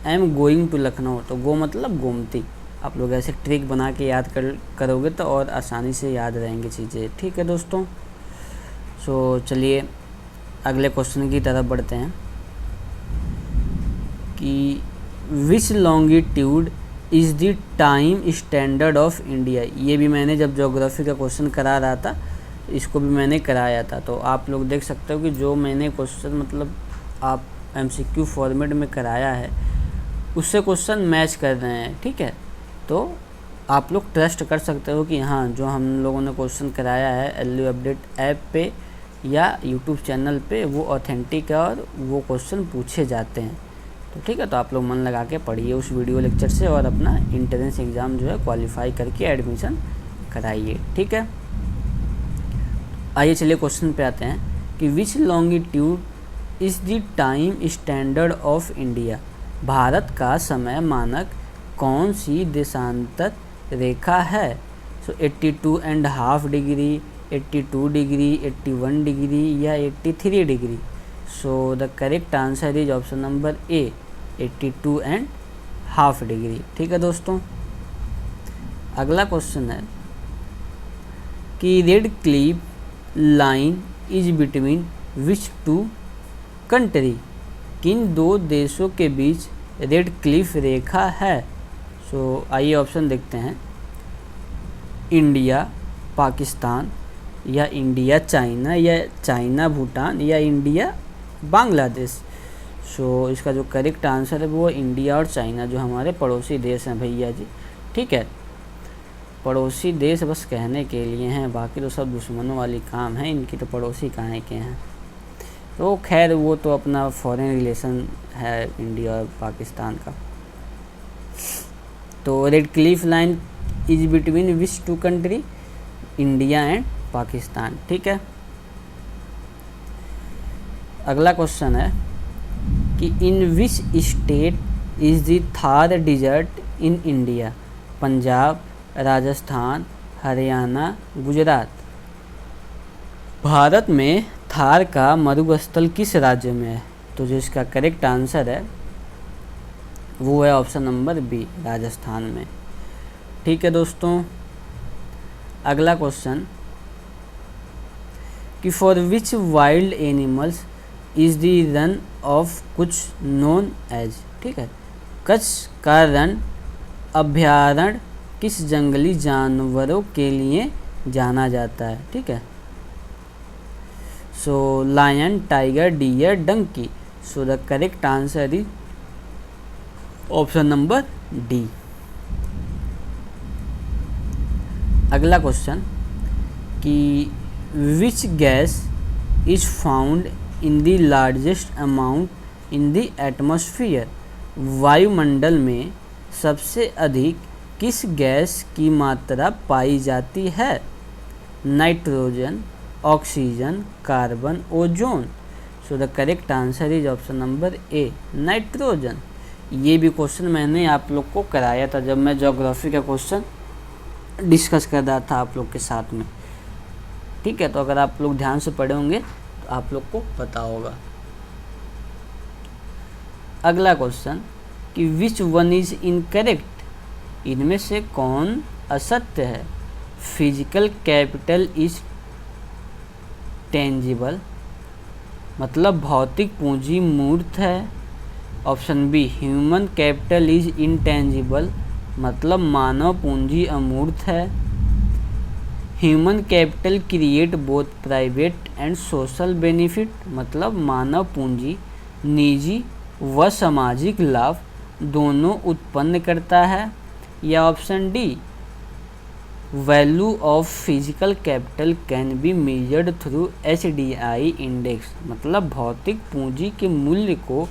am going to Lucknow, तो गो मतलब गोमती। आप लोग ऐसे ट्रिक बना के याद करोगे तो और आसानी से याद रहेंगी चीज़ें, ठीक है दोस्तों। सो चलिए अगले क्वेश्चन की तरफ बढ़ते हैं कि which longitude is the time standard of India. ये भी मैंने जब ज्योग्राफी का क्वेश्चन करा रहा था इसको भी मैंने कराया था, तो आप लोग देख सकते हो कि जो मैंने क्वेश्चन मतलब आप एमसीक्यू फॉर्मेट में कराया है उससे क्वेश्चन मैच कर रहे हैं, ठीक है। तो आप लोग ट्रस्ट कर सकते हो कि हाँ जो हम लोगों ने क्वेश्चन कराया है एलयू अपडेट ऐप पे या यूट्यूब चैनल पे वो ऑथेंटिक है और वो क्वेश्चन पूछे जाते हैं, तो ठीक है। तो आप लोग मन लगा के पढ़िए उस वीडियो लेक्चर से और अपना इंट्रेंस एग्ज़ाम जो है क्वालिफाई करके एडमिशन कराइए, ठीक है। आइए चलिए क्वेश्चन पे आते हैं कि which longitude is the time standard of India, Bharat का समय मानक कौन सी देशांतर रेखा है। सो 82.5 डिग्री, 82 डिग्री, 81 डिग्री या 83 degree. So the correct answer is option number A, 82.5 degree, ठीक है दोस्तों। अगला क्वेश्चन है कि Radcliffe line is between which two country, किन दो देशों के बीच रेड क्लिफ रेखा है। सो आइए ऑप्शन देखते हैं, इंडिया पाकिस्तान या इंडिया चाइना या चाइना भूटान या इंडिया बांग्लादेश। सो इसका जो करेक्ट आंसर है वो इंडिया और चाइना जो हमारे पड़ोसी देश हैं भैया जी, ठीक है। पड़ोसी देश बस कहने के लिए हैं, बाकी तो सब दुश्मनों वाली काम है इनकी, तो पड़ोसी कहाँ के हैं। तो खैर वो तो अपना फॉरेन रिलेशन है इंडिया और पाकिस्तान का। तो Radcliffe line is between which two country, India and Pakistan, ठीक है। अगला क्वेश्चन है कि in which state is the Thar desert in India, Punjab, Rajasthan, Haryana, Gujarat. Bharat में थार का मरुस्थल किस राज्य में है, तो जो इसका करेक्ट आंसर है वो है ऑप्शन नंबर बी, राजस्थान में, ठीक है दोस्तों। अगला क्वेश्चन कि for which wild animals is the run of कुछ नोन एज, ठीक है। कच्छ का रन अभ्यारण्य किस जंगली जानवरों के लिए जाना जाता है, ठीक है। So lion, tiger, deer, donkey. So the correct answer is option number D. अगला क्वेश्चन कि which gas is found in the largest amount in the atmosphere, वायुमंडल में सबसे अधिक किस गैस की मात्रा पाई जाती है। Nitrogen, oxygen, carbon, ozone. So the correct answer is option number A, nitrogen. ये भी क्वेश्चन मैंने आप लोग को कराया था जब मैं ज्योग्राफी का क्वेश्चन डिस्कस कर रहा था आप लोग के साथ में, ठीक है। तो अगर आप लोग ध्यान से पढ़े होंगे तो आप लोग को पता होगा। अगला क्वेश्चन कि विच वन इज इनकरेक्ट, इनमें से कौन असत्य है। फिजिकल कैपिटल इज टेंजिबल, मतलब भौतिक पूंजी मूर्त है। Option B, human capital is intangible, मतलब मानव पूंजी अमूर्त है। Human capital create both private and social benefit, मतलब मानव पूंजी निजी व सामाजिक लाभ दोनों उत्पन्न करता है। या option D, value of physical capital can be measured through HDI index, मतलब भौतिक पूंजी के मूल्य को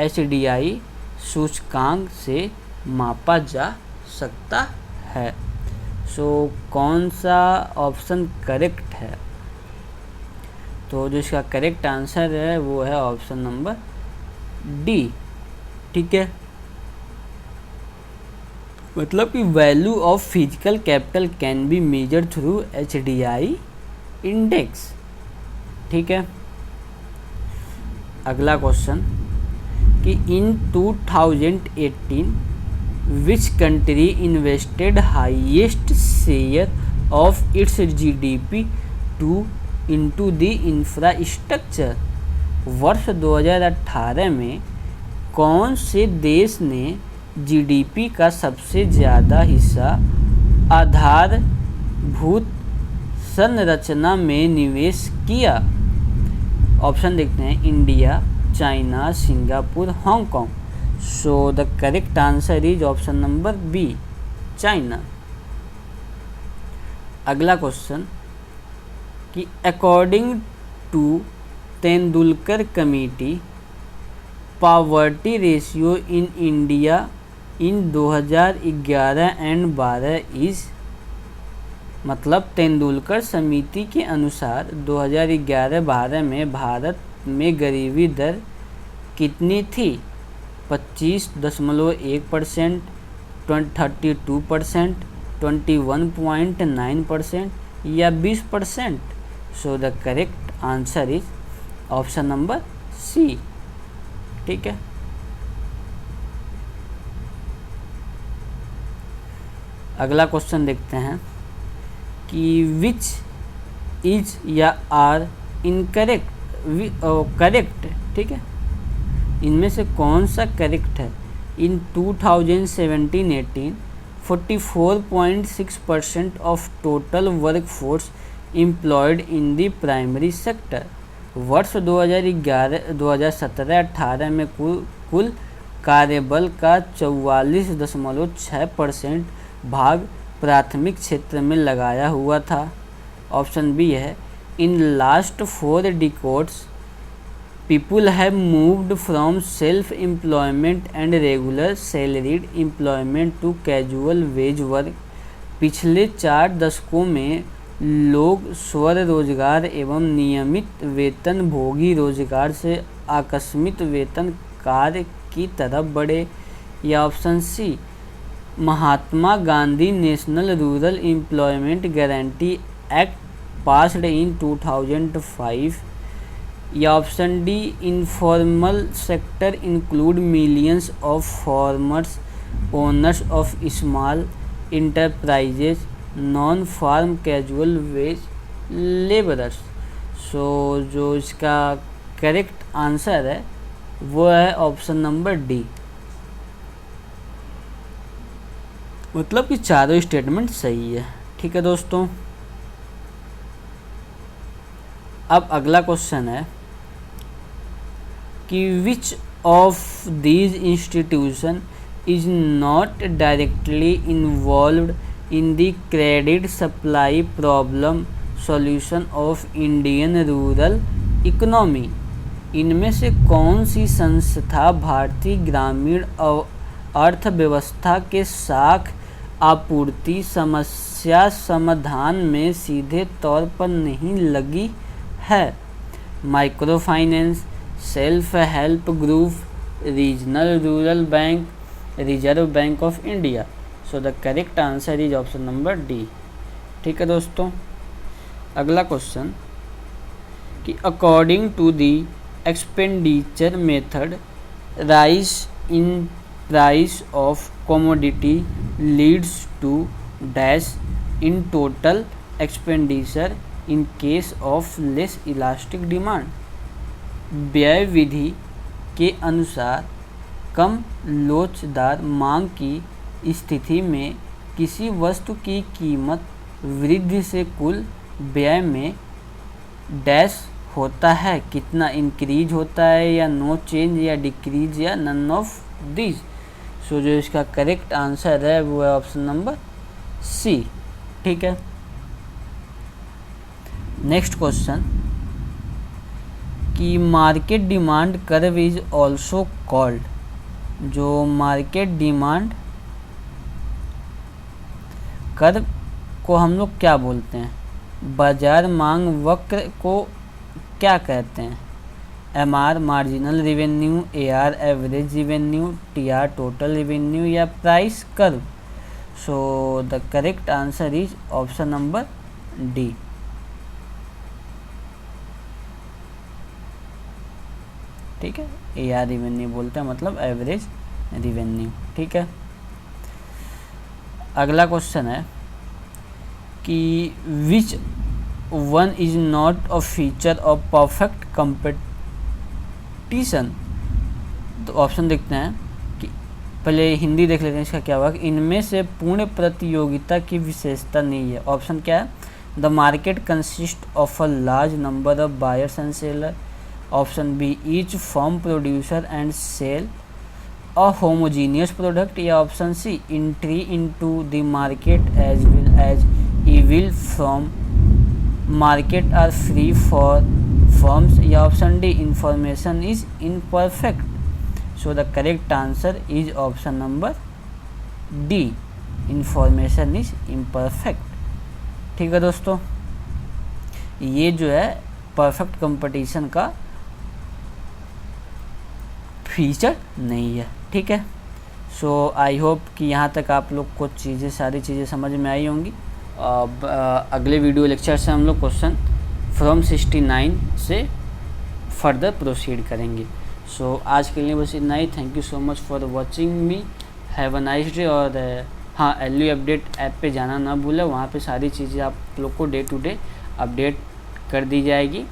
HDI सूचकांक से मापा जा सकता है। सो कौन सा ऑप्शन करेक्ट है? तो जो इसका करेक्ट आंसर है वो है ऑप्शन नंबर डी। ठीक है, मतलब कि value of physical capital can be measured through HDI index. ठीक है, अगला क्वेश्चन कि इन 2018 which country invested highest share of its GDP into the infrastructure. वर्ष 2018 में कौन से देश ने GDP का सबसे ज़्यादा हिस्सा आधारभूत संरचना में निवेश किया? ऑप्शन देखते हैं, India, China, Singapore, Hong Kong. So the correct answer is option number B, China. अगला क्वेश्चन कि according to Tendulkar committee poverty ratio in India in 2011 and 12 is, मतलब तेंदुलकर समिति के अनुसार 2011-12 में भारत में गरीबी दर कितनी थी? 25.1%, 32%, 21.9% या 20%? So the correct answer is option number C. ठीक है, अगला क्वेश्चन देखते हैं कि विच इज या आर इनकरेक्ट करेक्ट। ठीक है, इनमें से कौन सा करेक्ट है? In 2017-18 44.6% of total workforce employed in the primary sector. वर्ष 2017-18 में कुल कार्यबल का 44.6% भाग प्राथमिक क्षेत्र में लगाया हुआ था। ऑप्शन बी है, in last 4 decades people have moved from self employment and regular salaried employment to casual wage work. पिछले 4 दशकों में लोग स्वरोजगार एवं नियमित वेतन भोगी रोजगार से आकस्मिक वेतन कार्य की तरफ बढ़े। या option C, Mahatma Gandhi National Rural Employment Guarantee Act passed in 2005। या option D, informal sector include millions of farmers owners of small enterprises non farm casual wage labourers. So जो इसका करेक्ट आंसर है वो है ऑप्शन नंबर डी, मतलब कि चारों statement सही है। ठीक है दोस्तों, अब अगला क्वेश्चन है कि which of these institution is not directly involved in the credit supply problem solution of Indian rural economy. इनमें से कौन सी संस्था भारतीय ग्रामीण अर्थव्यवस्था के साख आपूर्ति समस्या समाधान में सीधे तौर पर नहीं लगी है? Micro finance, self help group, regional rural bank, reserve bank of India. So the correct answer is option number D. ठीक है दोस्तों, अगला क्वेश्चन कि according to the expenditure method rise in price of commodity leads to dash in total expenditure in case of less elastic demand. व्यय विधि के अनुसार कम लोचदार मांग की स्थिति में किसी वस्तु की कीमत वृद्धि से कुल व्यय में डैश होता है, कितना इंक्रीज होता है, या नो चेंज, या डिक्रीज, या नन ऑफ दिस। सो जो इसका करेक्ट आंसर है वो है ऑप्शन नंबर सी। ठीक है, नेक्स्ट क्वेश्चन कि market demand curve is also called. जो मार्केट डिमांड कर्व को हम लोग क्या बोलते हैं? बाजार मांग वक्र को क्या कहते हैं? MR marginal revenue, AR average revenue, TR total revenue, या price curve. So the correct answer is option number D. ठीक है, AR रेवेन्यू बोलते हैं, मतलब एवरेज रेवेन्यू। ठीक है, अगला क्वेश्चन है कि which one is not a feature of perfect competition. तो ऑप्शन देखते हैं कि पहले हिंदी देख लेते हैं इसका क्या हुआ। इनमें से पूर्ण प्रतियोगिता की विशेषता नहीं है। ऑप्शन क्या है? The market consist of a large number of buyers and seller. Option B, each firm producer and sell a homogeneous product. या option C, entry into the market as well as evil from market are free for firms. या option D, information is imperfect. So the correct answer is option number D, information is imperfect. ठीक है दोस्तों, ये जो है perfect competition का feature नहीं है। ठीक है, सो आई होप कि यहाँ तक आप लोग को सारी चीज़ें समझ में आई होंगी। अगले वीडियो लेक्चर से हम लोग क्वेश्चन फ्रॉम 69 से फर्दर प्रोसीड करेंगे। सो आज के लिए बस इतना ही। Thank you so much for watching me, have a nice day. और हाँ, एलयू अपडेट ऐप पे जाना ना भूलें, वहाँ पे सारी चीज़ें आप लोग को डे टू डे अपडेट कर दी जाएगी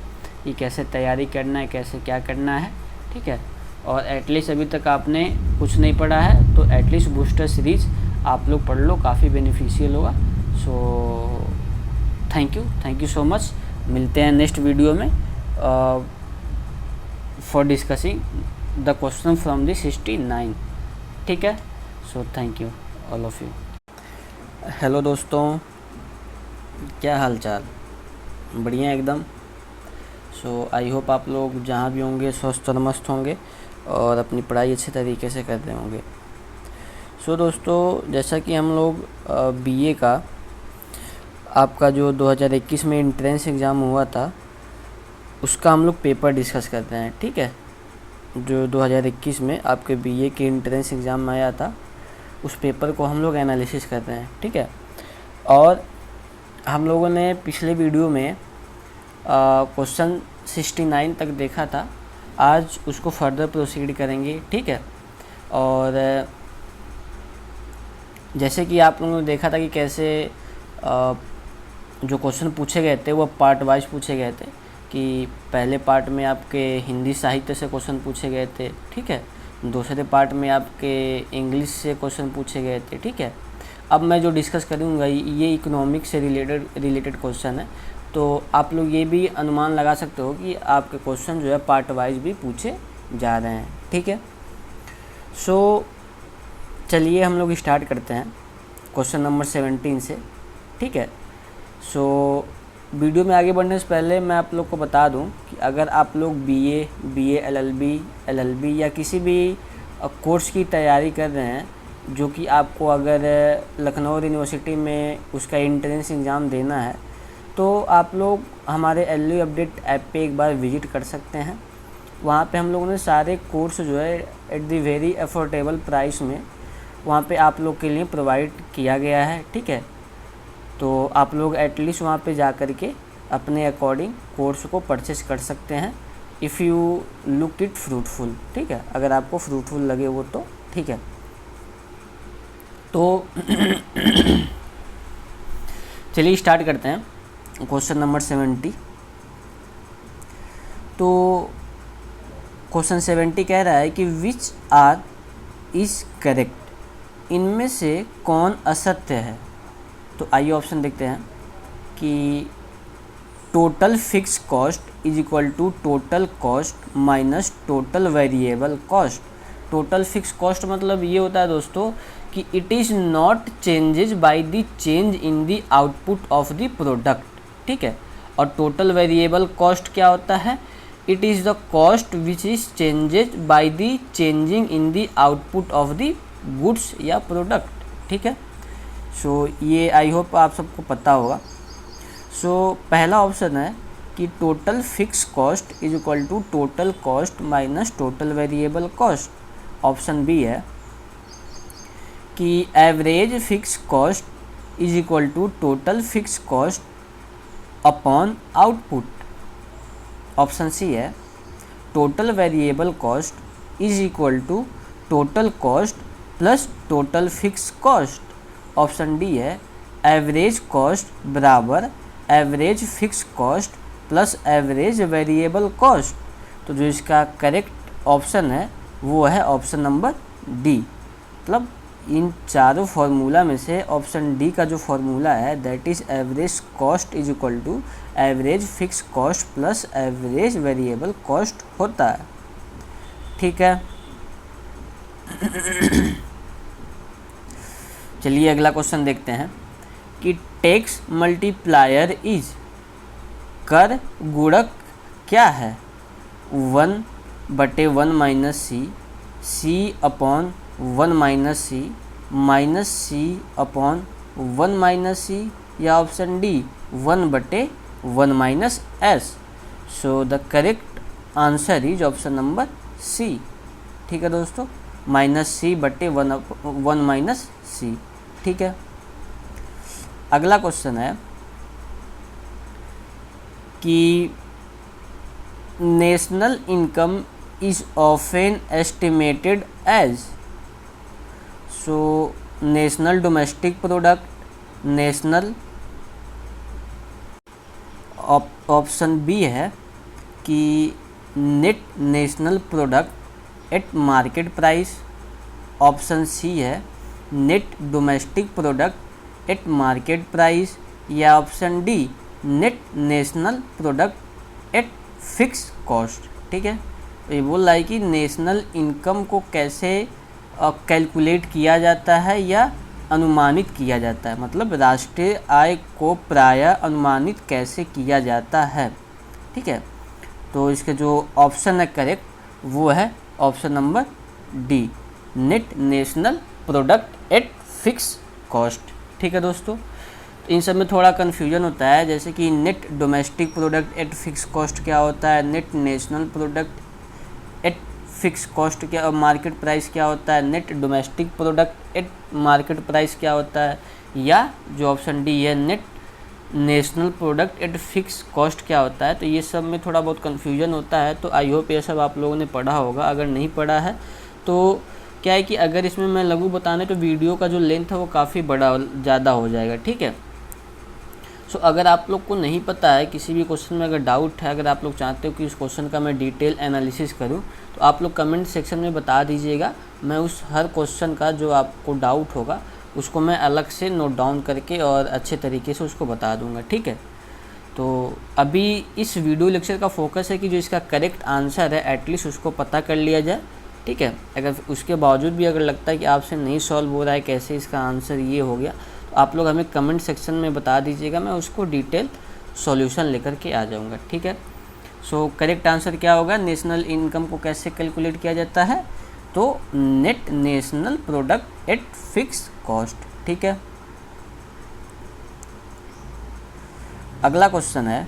कि कैसे तैयारी करना है, कैसे क्या करना है। ठीक है, और एटलीस्ट अभी तक आपने कुछ नहीं पढ़ा है तो एटलीस्ट बूस्टर सीरीज़ आप लोग पढ़ लो, काफ़ी बेनिफिशियल होगा। सो थैंक यू सो मच। मिलते हैं नेक्स्ट वीडियो में for discussing the question from the 69। ठीक है, so thank you all of you. Hello दोस्तों, क्या हाल चाल? बढ़िया एकदम। सो आई होप आप लोग जहाँ भी होंगे स्वस्थ और मस्त होंगे और अपनी पढ़ाई अच्छे तरीके से कर रहे होंगे। सो दोस्तों, जैसा कि हम लोग BA का आपका जो 2021 में एंट्रेंस एग्ज़ाम हुआ था उसका हम लोग पेपर डिस्कस करते हैं। ठीक है, जो 2021 में आपके BA के एंट्रेंस एग्ज़ाम में आया था उस पेपर को हम लोग एनालिसिस करते हैं। ठीक है, और हम लोगों ने पिछले वीडियो में क्वेश्चन 69 तक देखा था, आज उसको फर्दर प्रोसीड करेंगे। ठीक है, और जैसे कि आप लोगों ने देखा था कि कैसे जो क्वेश्चन पूछे गए थे वो पार्ट वाइज पूछे गए थे, कि पहले पार्ट में आपके हिंदी साहित्य से क्वेश्चन पूछे गए थे। ठीक है, दूसरे पार्ट में आपके इंग्लिश से क्वेश्चन पूछे गए थे। ठीक है, अब मैं जो डिस्कस करूँगा ये इकोनॉमिक्स से रिलेटेड क्वेश्चन है, तो आप लोग ये भी अनुमान लगा सकते हो कि आपके क्वेश्चन जो है पार्ट वाइज भी पूछे जा रहे हैं। ठीक है, सो चलिए हम लोग स्टार्ट करते हैं क्वेश्चन नंबर 17 से। ठीक है, सो वीडियो में आगे बढ़ने से पहले मैं आप लोग को बता दूं कि अगर आप लोग BA LLB या किसी भी कोर्स की तैयारी कर रहे हैं जो कि आपको अगर लखनऊ यूनिवर्सिटी में उसका एंट्रेंस एग्ज़ाम देना है, तो आप लोग हमारे एलयू अपडेट ऐप पे एक बार विज़िट कर सकते हैं। वहाँ पे हम लोगों ने सारे कोर्स जो है at the very affordable price में वहाँ पे आप लोग के लिए प्रोवाइड किया गया है। ठीक है, तो आप लोग एटलीस्ट वहाँ पे जा कर के अपने अकॉर्डिंग कोर्स को परचेस कर सकते हैं if you look it fruitful. ठीक है, अगर आपको फ्रूटफुल लगे वो तो ठीक है। तो चलिए स्टार्ट करते हैं क्वेश्चन नंबर 70। तो क्वेश्चन 70 कह रहा है कि विच आर इज करेक्ट, इनमें से कौन असत्य है। तो आइए ऑप्शन देखते हैं कि total fix cost is equal to total cost minus total variable cost. Total fix cost मतलब ये होता है दोस्तों कि it is not changes by the change in the output of the product, ठीक है। और टोटल वेरिएबल कॉस्ट क्या होता है, it is the cost which is changes by the changing in the output of the goods या product, ठीक है। सो ये आई होप आप सबको पता होगा। सो पहला ऑप्शन है कि total fix cost is equal to total cost minus total variable cost. Option B है कि average fix cost is equal to total fix cost upon output. Option C है total variable cost is equal to total cost plus total fix cost. Option D है average cost बराबर average fix cost plus average variable cost. तो जो इसका correct option है वो है option number D. मतलब इन चारों फार्मूला में से ऑप्शन डी का जो फार्मूला है that is average cost is equal to average fix cost plus average variable cost होता है, ठीक है। चलिए अगला क्वेश्चन देखते हैं कि टैक्स मल्टीप्लायर इज, कर गुणक क्या है, 1/1 minus C upon 1 minus C upon 1 minus C, या option D 1/1 minus S. So the correct answer is option number C, ठीक है दोस्तों, -c/1 माइनस सी, ठीक है। अगला क्वेश्चन है कि national income is often estimated as. So national domestic product, national, option B है कि net national product at market price. Option C है net domestic product at market price, या option D net national product at fix cost, ठीक है। तो ये बोल रहा है कि नेशनल इनकम को कैसे कैलकुलेट किया जाता है या अनुमानित किया जाता है, मतलब राष्ट्रीय आय को प्रायः अनुमानित कैसे किया जाता है, ठीक है। तो इसके जो ऑप्शन है करेक्ट वो है option number D, net national product at fix cost, ठीक है दोस्तों। तो इन सब में थोड़ा कन्फ्यूजन होता है, जैसे कि net domestic product at fix cost क्या होता है, net national product at fix cost क्या, मार्केट प्राइस क्या होता है, net domestic product at market price क्या होता है, या जो ऑप्शन डी है net national product at fix cost क्या होता है। तो ये सब में थोड़ा बहुत कन्फ्यूजन होता है। तो आई होप ये सब आप लोगों ने पढ़ा होगा। अगर नहीं पढ़ा है तो क्या है कि अगर इसमें मैं लघु बताने तो वीडियो का जो लेंथ है वो काफ़ी ज़्यादा हो जाएगा, ठीक है। सो अगर आप लोग को नहीं पता है, किसी भी क्वेश्चन में अगर डाउट है, अगर आप लोग चाहते हो कि उस क्वेश्चन का मैं डिटेल एनालिसिस करूं, तो आप लोग कमेंट सेक्शन में बता दीजिएगा। मैं उस हर क्वेश्चन का जो आपको डाउट होगा उसको मैं अलग से नोट डाउन करके और अच्छे तरीके से उसको बता दूंगा, ठीक है। तो अभी इस वीडियो लेक्चर का फोकस है कि जो इसका करेक्ट आंसर है एटलीस्ट उसको पता कर लिया जाए, ठीक है। अगर उसके बावजूद भी अगर लगता है कि आपसे नहीं सॉल्व हो रहा है कैसे इसका आंसर ये हो गया, तो आप लोग हमें कमेंट सेक्शन में बता दीजिएगा, मैं उसको डिटेल सॉल्यूशन लेकर के आ जाऊंगा, ठीक है। सो करेक्ट आंसर क्या होगा, नेशनल इनकम को कैसे कैलकुलेट किया जाता है, तो net national product at fix cost, ठीक है। अगला क्वेश्चन है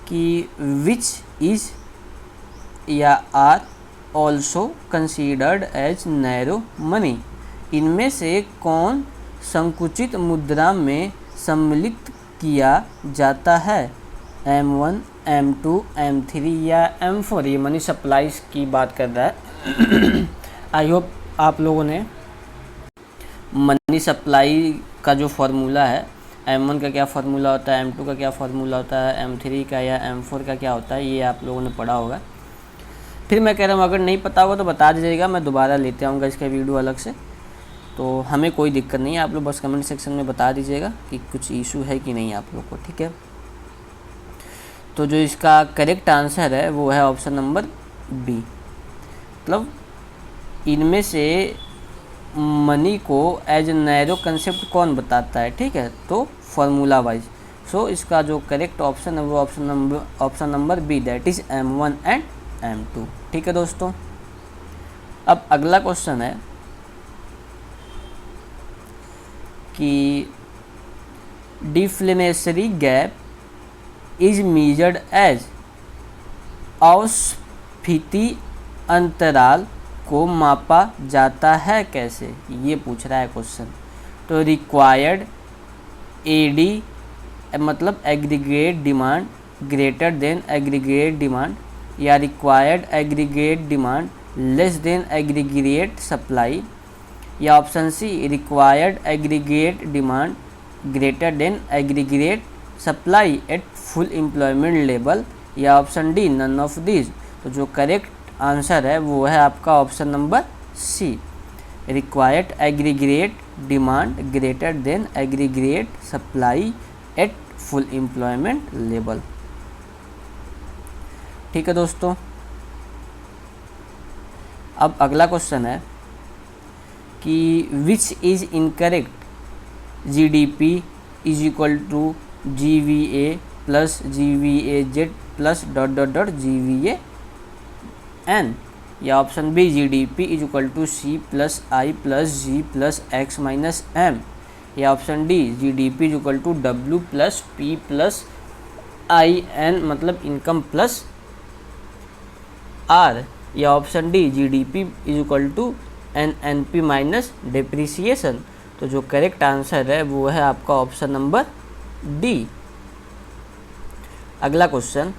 कि विच इज या are also considered as narrow money, इनमें से कौन संकुचित मुद्रा में सम्मिलित किया जाता है, M1, M2, M3 या M4। ये मनी सप्लाईज की बात कर रहा है। आई होप आप लोगों ने मनी सप्लाई का जो फॉर्मूला है M1 का क्या फार्मूला होता है, M2 का क्या फार्मूला होता है, M3 का या M4 का क्या होता है, ये आप लोगों ने पढ़ा होगा। फिर मैं कह रहा हूँ अगर नहीं पता होगा तो बता दीजिएगा, मैं दोबारा लेते आऊँगा इसका वीडियो अलग से, तो हमें कोई दिक्कत नहीं है। आप लोग बस कमेंट सेक्शन में बता दीजिएगा कि कुछ इशू है कि नहीं आप लोग को, ठीक है। तो जो इसका करेक्ट आंसर है वो है ऑप्शन नंबर बी। मतलब इनमें से मनी को एज नैरो कंसेप्ट कौन बताता है, ठीक है, तो फार्मूला वाइज। सो इसका जो करेक्ट ऑप्शन है वो option number B, that is M1 and M2, ठीक है दोस्तों। अब अगला क्वेश्चन है कि deflationary gap is measured as औसफिती अंतराल को मापा जाता है कैसे, ये पूछ रहा है क्वेश्चन। तो रिक्वायर्ड एडी मतलब aggregate demand greater than aggregate demand, या required aggregate demand less than aggregate supply, या option C required aggregate demand greater than aggregate supply at full employment level, या option D none of this. तो जो correct answer है वो है आपका option number C, required aggregate demand greater than aggregate supply at full employment level, ठीक है दोस्तों। अब अगला क्वेश्चन है कि which is incorrect, GDP is equal to GVA plus GVAZ plus dot dot dot GVAN, या option B GDP is equal to C plus I plus G plus X minus M, या option D GDP is equal to W plus P plus IN मतलब income plus R, या option D GDP is equal to NNP minus depreciation. तो जो correct answer है वो है आपका option number D. अगला क्वेश्चन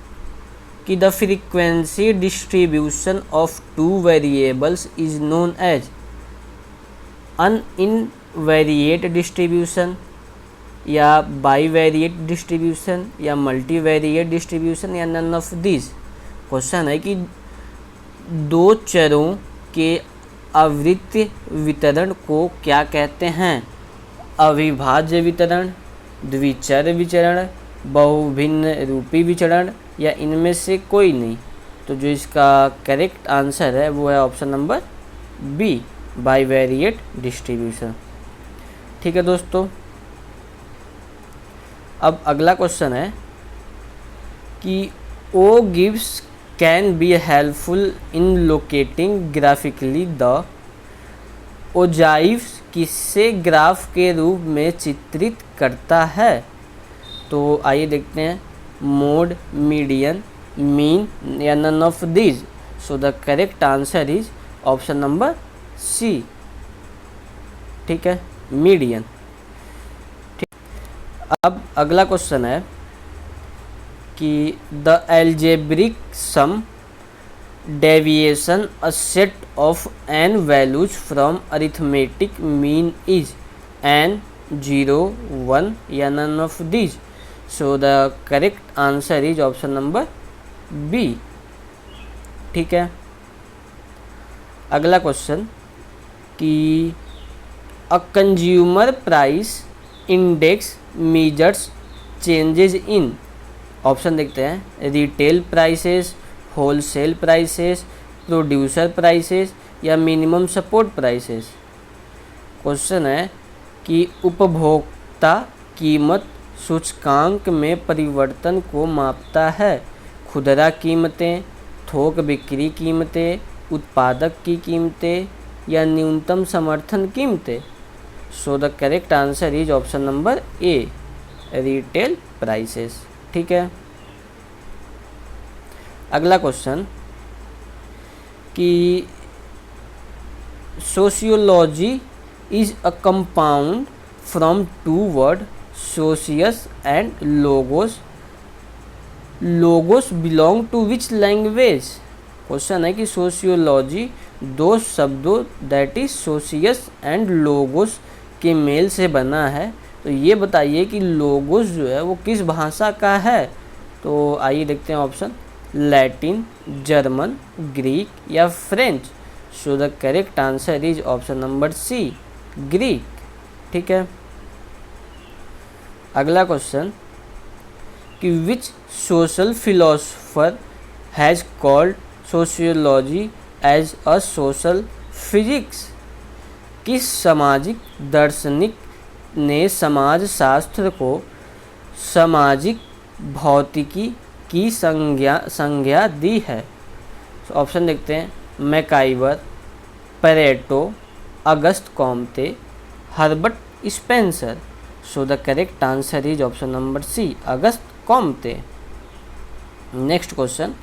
कि the frequency distribution of two variables is known as univariate distribution, या बाईवेरिएट डिस्ट्रीब्यूशन, या मल्टीवेरिएट डिस्ट्रीब्यूशन, या नन ऑफ दिस। क्वेश्चन है कि दो चरों के अवृत्त वितरण को क्या कहते हैं, अविभाज्य वितरण, द्विचर विचरण, बहुभिन्न रूपी विचरण, या इनमें से कोई नहीं। तो जो इसका करेक्ट आंसर है वो है option number B, bivariate distribution, ठीक है दोस्तों। अब अगला क्वेश्चन है कि ogives can be helpful in locating graphically the ogives किससे ग्राफ के रूप में चित्रित करता है। तो आइए देखते हैं, मोड, मीडियन, मीन, या none of these. So the correct answer is option number C, ठीक है, मीडियन। अब अगला क्वेश्चन है कि the algebraic sum deviation a set of n values from arithmetic mean is n 0 1 या none of this. So the correct answer is option number B, ठीक है। अगला क्वेश्चन कि a consumer price index measures changes in, option देखते हैं, retail prices, wholesale prices, producer prices, या minimum support prices. Question है कि उपभोक्ता कीमत सूचकांक में परिवर्तन को मापता है, खुदरा कीमतें, थोक बिक्री कीमतें, उत्पादक की कीमतें, या न्यूनतम समर्थन कीमतें। So the correct answer is option number A, retail prices, ठीक है। अगला क्वेश्चन कि sociology is a compound from two word socius and logos, logos belong to which language. Question है कि सोशियोलॉजी दो शब्दों that is socius and logos के मेल से बना है, तो ये बताइए कि लोगोस जो है वो किस भाषा का है। तो आइए देखते हैं ऑप्शन, लैटिन, जर्मन, ग्रीक या French. So the correct answer is option number C, Greek. ठीक है। अगला क्वेश्चन कि which social philosopher has called sociology as a social physics. किस सामाजिक दार्शनिक ने समाज शास्त्र को सामाजिक भौतिकी की संज्ञा दी है। ऑप्शन देखते हैं, MacIver, Pareto, Auguste Comte, Herbert Spencer. So the correct answer is option number C, Auguste Comte. Next question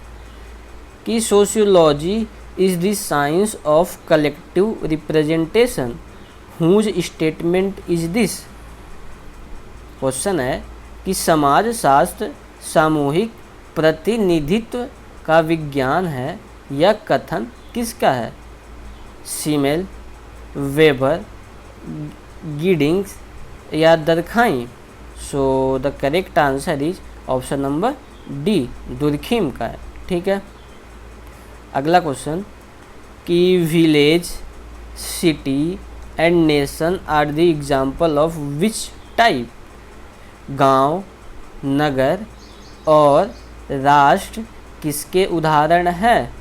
कि sociology is the science of collective representation, whose statement is this. Question है कि समाज शास्त्र सामूहिक प्रतिनिधित्व का विज्ञान है, यह कथन किसका है। सीमेल, वेबर, गिडिंग्स या Durkheim. So the correct answer is option number D, Durkheim का है। ठीक है। अगला क्वेश्चन कि village, city and nation are the example of which type. गांव, नगर और राष्ट्र किसके उदाहरण है।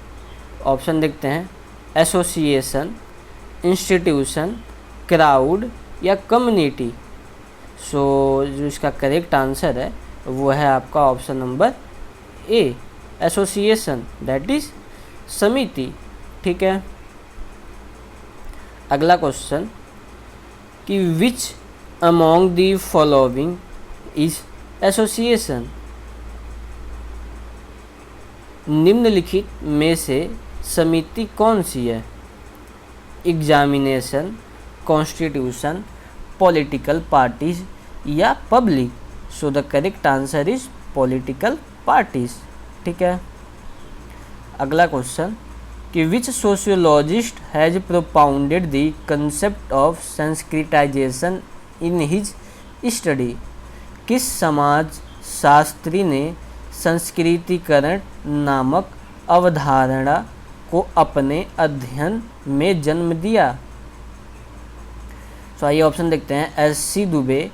ऑप्शन देखते हैं, एसोसिएशन, इंस्टीट्यूशन, क्राउड या कम्युनिटी। सो जो इसका करेक्ट आंसर है वो है आपका option number A, association, that is समिति। ठीक है। अगला क्वेश्चन कि which among the following is association. निम्नलिखित में से समिति कौन सी है। एग्जामिनेशन, कॉन्स्टिट्यूशन, पॉलिटिकल पार्टीज या public. So the correct answer is political parties. ठीक है। अगला क्वेश्चन कि which sociologist has propounded the concept of Sanskritization in his study. किस समाज शास्त्री ने संस्कृतिकरण नामक अवधारणा को अपने अध्ययन में जन्म दिया। तो आइए ऑप्शन देखते हैं, एस.सी. दुबे,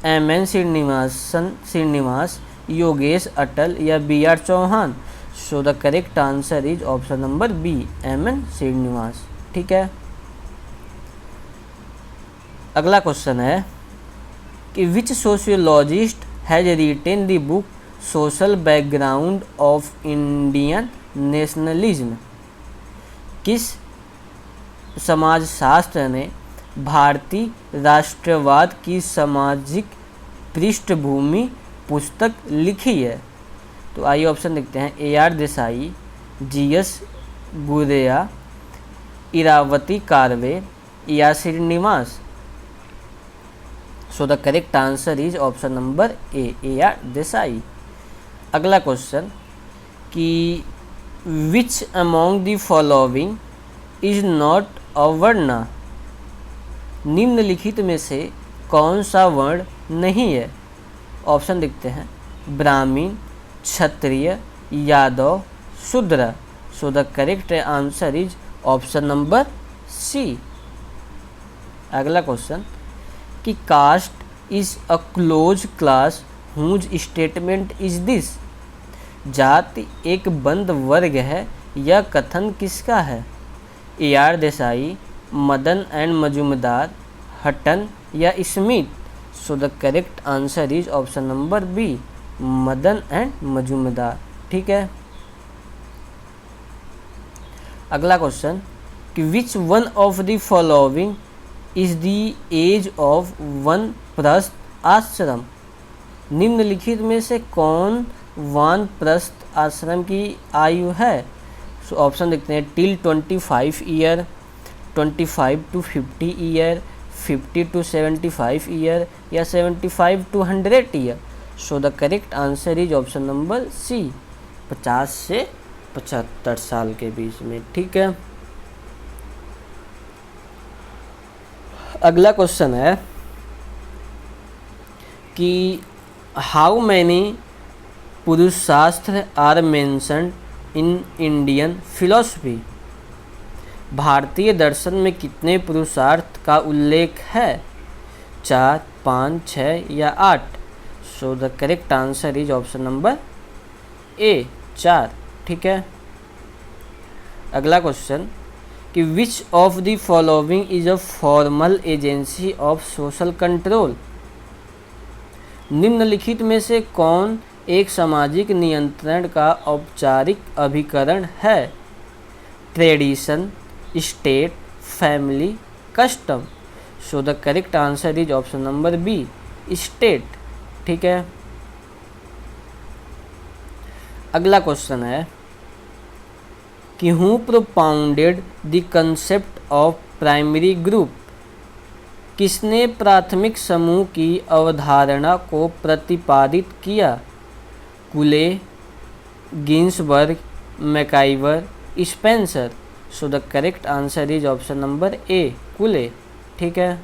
एम.एन. श्रीनिवास, योगेश अटल या B R. Chauhan. So the correct answer is option number B, M N. Srinivas. ठीक है। अगला क्वेश्चन है कि which sociologist has written the book social background of Indian nationalism. किस समाजशास्त्र ने भारतीय राष्ट्रवाद की सामाजिक पृष्ठभूमि पुस्तक लिखी है। तो आइए ऑप्शन देखते हैं, ए.आर. देसाई, जी.एस. गुरेया, इरावती कार्वे या Srinivas. So the correct answer is option number A R. Desai. अगला क्वेश्चन कि which among the following is not a varna. निम्नलिखित में से कौन सा वर्ण नहीं है। ऑप्शन देखते हैं, ब्राह्मण, Kshatriya, Yadav, Shudra. So the correct answer is option number C. अगला क्वेश्चन कि caste is a close class whose statement is this. जाति एक बंद वर्ग है, यह कथन किसका है। A R. Desai, Madan and Majumdar, Hutton या Smith. So the correct answer is option number B, Madan and Majumdar. ठीक है। अगला क्वेश्चन कि which one of the following is the age of Vanaprastha ashram. निम्नलिखित में से कौन वानप्रस्थ आश्रम की आयु है। सो ऑप्शन देखते हैं, till 25 year, 25 to 50 year, 50 to 75 year या 75 to 100 year. So the correct answer is option number C, 50 से 75 साल के बीच में। ठीक है। अगला क्वेश्चन है कि हाउ मैनी पुरुषशास्त्र are mentioned in Indian philosophy, भारतीय दर्शन में कितने पुरुषार्थ का उल्लेख है, 4, 5, 6 या 8। सो the correct answer is option number ए, 4। ठीक है। अगला क्वेश्चन कि which of the following is a formal agency of social control, निम्नलिखित में से कौन एक सामाजिक नियंत्रण का औपचारिक अभिकरण है, tradition, state, family, custom. So the correct answer is option number B, state. ठीक है। अगला क्वेश्चन है कि who propounded the concept of primary group, किसने प्राथमिक समूह की अवधारणा को प्रतिपादित किया, Cooley, Ginsberg, MacIver, Spencer. So the correct answer is option number A, Cooley. ठीक है।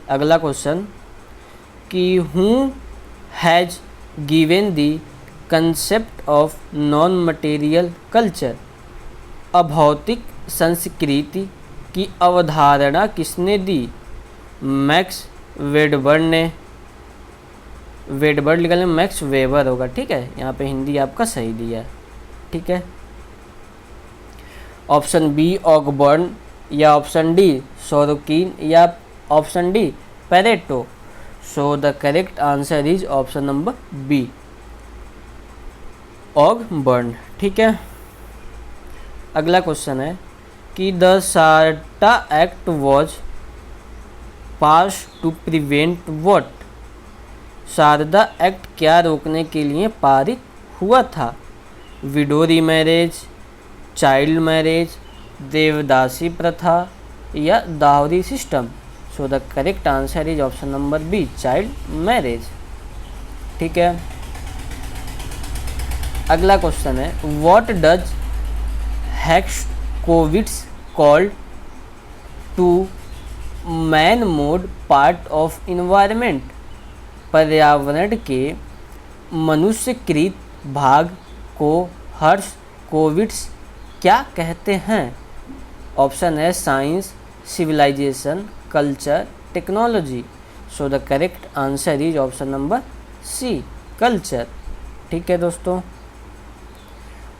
अगला क्वेश्चन कि who has given the concept of non material culture, अभौतिक संस्कृति की अवधारणा किसने दी, मैक्स वेडबर्ड ने, वेडबर्ड लिखा है, मैक्स वेबर होगा। ठीक है, यहाँ पे हिंदी आपका सही दिया है। ठीक है। ऑप्शन बी ऑगबर्न या ऑप्शन डी सोरोकिन या option D Pareto. So the correct answer is option number B, Ogburn. ठीक है। अगला क्वेश्चन है कि the Sarda act was pass to prevent what, Sarda act क्या रोकने के लिए पारित हुआ था, widow remarriage, child marriage, devadasi प्रथा या dowry system. So the correct answer is option number B, child marriage. ठीक है। अगला क्वेश्चन है what does Herskovits called to man made part of environment, पर्यावरण के मनुष्यकृत भाग को हेक्सकोविट्स क्या कहते हैं, ऑप्शन है science, civilisation, culture, technology. So the correct answer is option number C, culture. ठीक है दोस्तों।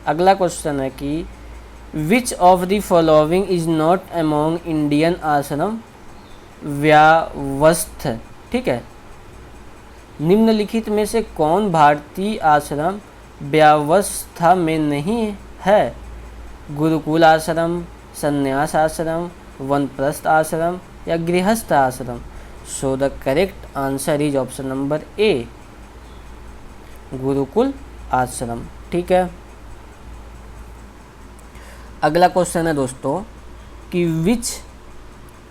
अगला क्वेश्चन है कि which of the following is not among Indian ashram व्यवस्थ। ठीक है, निम्नलिखित में से कौन भारतीय आश्रम व्यवस्था में नहीं है, गुरुकुल आश्रम, संन्यास आश्रम, वनप्रस्थ आश्रम या Grihastha ashram. So the correct answer is option number A, Gurukul ashram. ठीक है। अगला क्वेश्चन है दोस्तों कि which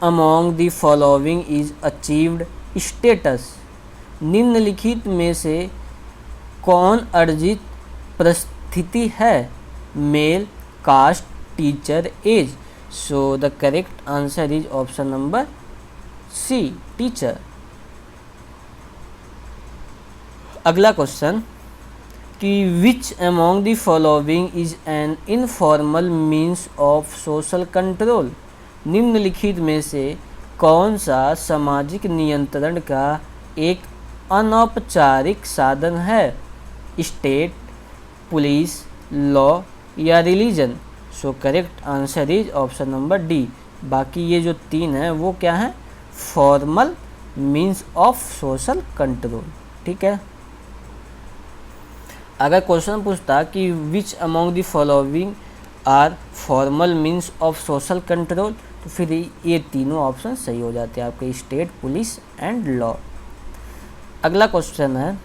among the following is achieved status, निम्नलिखित में से कौन अर्जित परिस्थिति है, male, caste, teacher, age. So the correct answer is option number C, teacher. अगला क्वेश्चन कि which among the following is an informal means of social control, निम्नलिखित में से कौन सा सामाजिक नियंत्रण का एक अनौपचारिक साधन है, स्टेट, पुलिस, लॉ या religion. So correct answer is option number D. बाकी ये जो तीन है वो क्या है, formal means of social control. ठीक है। अगर क्वेश्चन पूछता कि which among the following are formal means of social control, तो फिर ये तीनों ऑप्शन सही हो जाते हैं आपके, स्टेट, पुलिस एंड लॉ। अगला क्वेश्चन है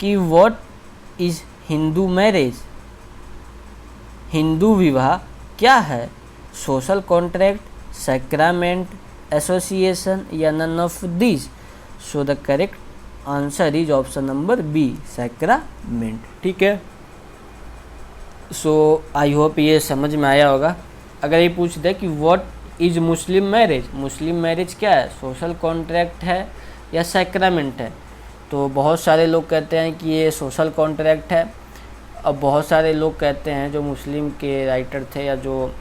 कि what is Hindu marriage, Hindu विवाह क्या है, सोशल कॉन्ट्रैक्ट, सैक्रामेंट, एसोसिएशन या none of this. So the correct answer is option number B, sacrament. ठीक है। सो आई होप ये समझ में आया होगा। अगर ये पूछ दे कि what is Muslim marriage, Muslim marriage क्या है, सोशल कॉन्ट्रैक्ट है, या सैक्रामेंट है। तो बहुत सारे लोग कहते हैं कि ये सोशल कॉन्ट्रैक्ट है। अब बहुत सारे लोग कहते हैं, जो मुस्लिम के राइटर थे या जो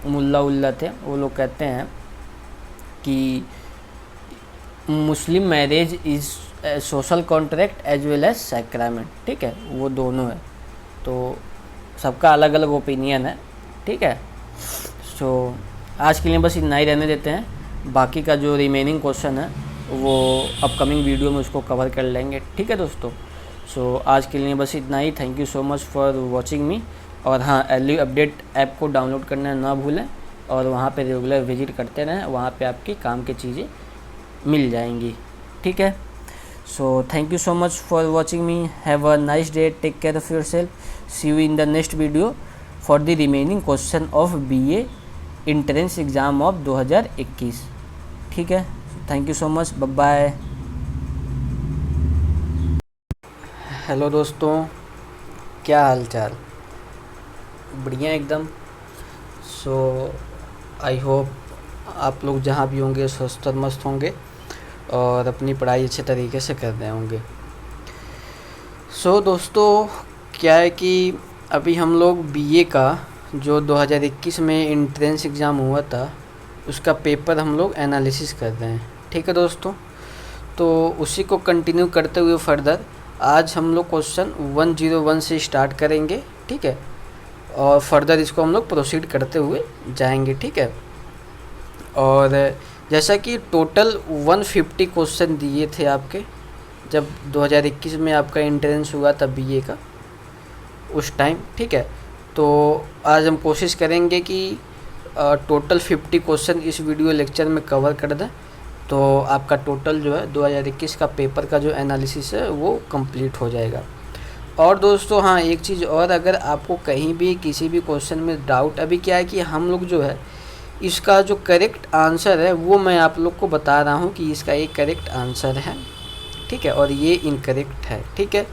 मुल्ला उल्ला थे, वो लोग कहते हैं कि Muslim marriage is social contract as well as sacrament. ठीक है, वो दोनों है। तो सबका अलग अलग ओपिनियन है। ठीक है, सो आज के लिए बस इतना ही रहने देते हैं। बाकी का जो रिमेनिंग क्वेश्चन है वो अपकमिंग वीडियो में उसको कवर कर लेंगे। ठीक है दोस्तों, सो आज के लिए बस इतना ही। Thank you so much for watching me. और हाँ, एलयू अपडेट ऐप को डाउनलोड करना ना भूलें और वहाँ पे रेगुलर विजिट करते रहें। वहाँ पे आपकी काम की चीज़ें मिल जाएंगी। ठीक है, so thank you so much for watching me. Have a nice day, take care of your self. See you in the next video for the remaining question of BA entrance exam of 2021। ठीक है, thank you so much, bye bye. Hello दोस्तों, क्या हाल चाल? बढ़िया एकदम। सो I hope आप लोग जहाँ भी होंगे स्वस्थ और मस्त होंगे और अपनी पढ़ाई अच्छे तरीके से कर रहे होंगे। सो दोस्तों, क्या है कि अभी हम लोग BA का जो 2021 में एंट्रेंस एग्ज़ाम हुआ था उसका पेपर हम लोग एनालिसिस कर रहे हैं। ठीक है दोस्तों, तो उसी को कंटिन्यू करते हुए फर्दर आज हम लोग क्वेश्चन 101 से स्टार्ट करेंगे। ठीक है, और फर्दर इसको हम लोग प्रोसीड करते हुए जाएंगे। ठीक है, और जैसा कि टोटल 150 क्वेश्चन दिए थे आपके जब 2021 में आपका एंट्रेंस हुआ था BA का उस टाइम। ठीक है, तो आज हम कोशिश करेंगे कि टोटल 50 क्वेश्चन इस वीडियो लेक्चर में कवर कर दें, तो आपका टोटल जो है 2021 का पेपर का जो एनालिसिस है वो कंप्लीट हो जाएगा। और दोस्तों हाँ, एक चीज़ और, अगर आपको कहीं भी किसी भी क्वेश्चन में डाउट, अभी क्या है कि हम लोग जो है इसका जो करेक्ट आंसर है वो मैं आप लोग को बता रहा हूँ कि इसका एक करेक्ट आंसर है। ठीक है, और ये इनकरेक्ट है। ठीक है,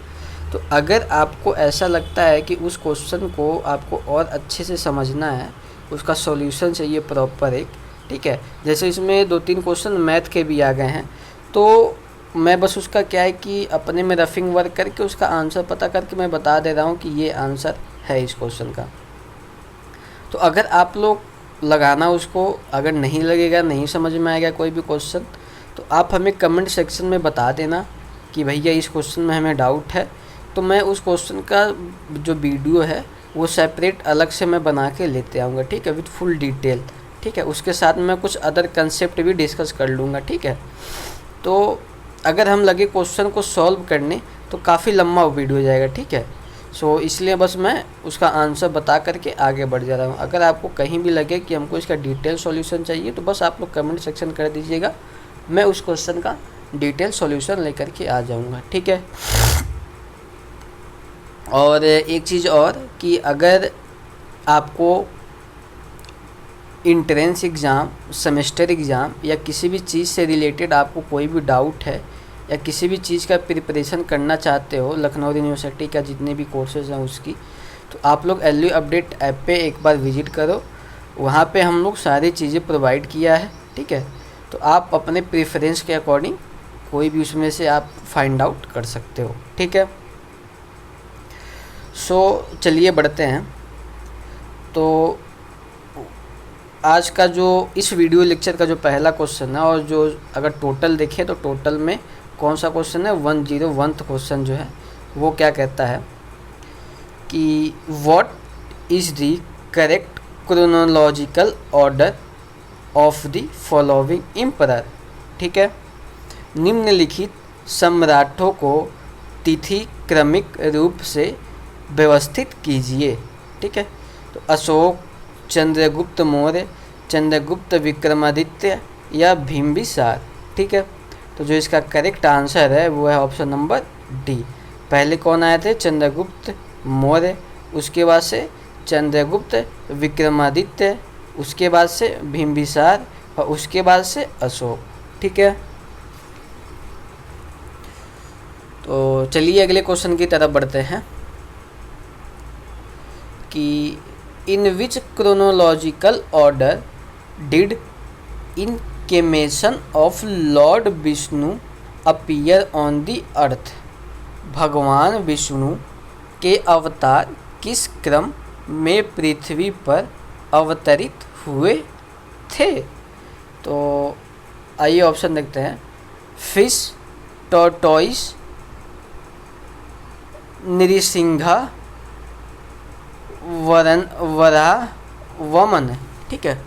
तो अगर आपको ऐसा लगता है कि उस क्वेश्चन को आपको और अच्छे से समझना है, उसका सॉल्यूशन चाहिए प्रॉपर एक, ठीक है, जैसे इसमें 2-3 क्वेश्चन मैथ के भी आ गए हैं, तो मैं बस उसका क्या है कि अपने में रफिंग वर्क करके उसका आंसर पता करके मैं बता दे रहा हूँ कि ये आंसर है इस क्वेश्चन का। तो अगर आप लोग लगाना उसको, अगर नहीं लगेगा, नहीं समझ में आएगा कोई भी क्वेश्चन, तो आप हमें कमेंट सेक्शन में बता देना कि भैया इस क्वेश्चन में हमें डाउट है, तो मैं उस क्वेश्चन का जो वीडियो है वो सेपरेट अलग से मैं बना के लेते आऊँगा। ठीक है, विथ फुल डिटेल। ठीक है, उसके साथ मैं कुछ अदर कंसेप्ट भी डिस्कस कर लूँगा। ठीक है, तो अगर हम लगे क्वेश्चन को सॉल्व करने तो काफ़ी लंबा वीडियो हो जाएगा। ठीक है, सो इसलिए बस मैं उसका आंसर बता करके आगे बढ़ जा रहा हूँ। अगर आपको कहीं भी लगे कि हमको इसका डिटेल सॉल्यूशन चाहिए तो बस आप लोग कमेंट सेक्शन कर दीजिएगा, मैं उस क्वेश्चन का डिटेल सॉल्यूशन लेकर के आ जाऊँगा। ठीक है, और एक चीज़ और कि अगर आपको एंट्रेंस एग्ज़ाम, सेमेस्टर एग्ज़ाम या किसी भी चीज़ से रिलेटेड आपको कोई भी डाउट है या किसी भी चीज़ का प्रिपरेशन करना चाहते हो, लखनऊ यूनिवर्सिटी का जितने भी कोर्सेज़ हैं उसकी, तो आप लोग एलयू अपडेट ऐप पे एक बार विजिट करो। वहाँ पे हम लोग सारी चीज़ें प्रोवाइड किया है। ठीक है, तो आप अपने प्रेफरेंस के अकॉर्डिंग कोई भी उसमें से आप फाइंड आउट कर सकते हो। ठीक है, सो चलिए बढ़ते हैं। तो आज का जो इस वीडियो लेक्चर का जो पहला क्वेश्चन है, और जो अगर टोटल देखें तो टोटल में कौन सा क्वेश्चन है, 101 क्वेश्चन जो है वो क्या कहता है कि what is the correct chronological order of the following emperor. ठीक है, निम्नलिखित सम्राटों को तिथि क्रमिक रूप से व्यवस्थित कीजिए। ठीक है, तो अशोक, चंद्रगुप्त मौर्य, चंद्रगुप्त विक्रमादित्य या बिंबिसार। ठीक है, तो जो इसका करेक्ट आंसर है वो है ऑप्शन नंबर डी। पहले कौन आए थे? चंद्रगुप्त मौर्य, उसके बाद से चंद्रगुप्त विक्रमादित्य, उसके बाद से बिंबिसार और उसके बाद से अशोक। ठीक है, तो चलिए अगले क्वेश्चन की तरफ बढ़ते हैं कि in which chronological order did incarnation of Lord Vishnu appear on the earth, भगवान विष्णु के अवतार किस क्रम में पृथ्वी पर अवतरित हुए थे? तो आइए ऑप्शन देखते हैं। फिश, टॉर्टोइस, नृसिंहा, वराह, वमन। ठीक है,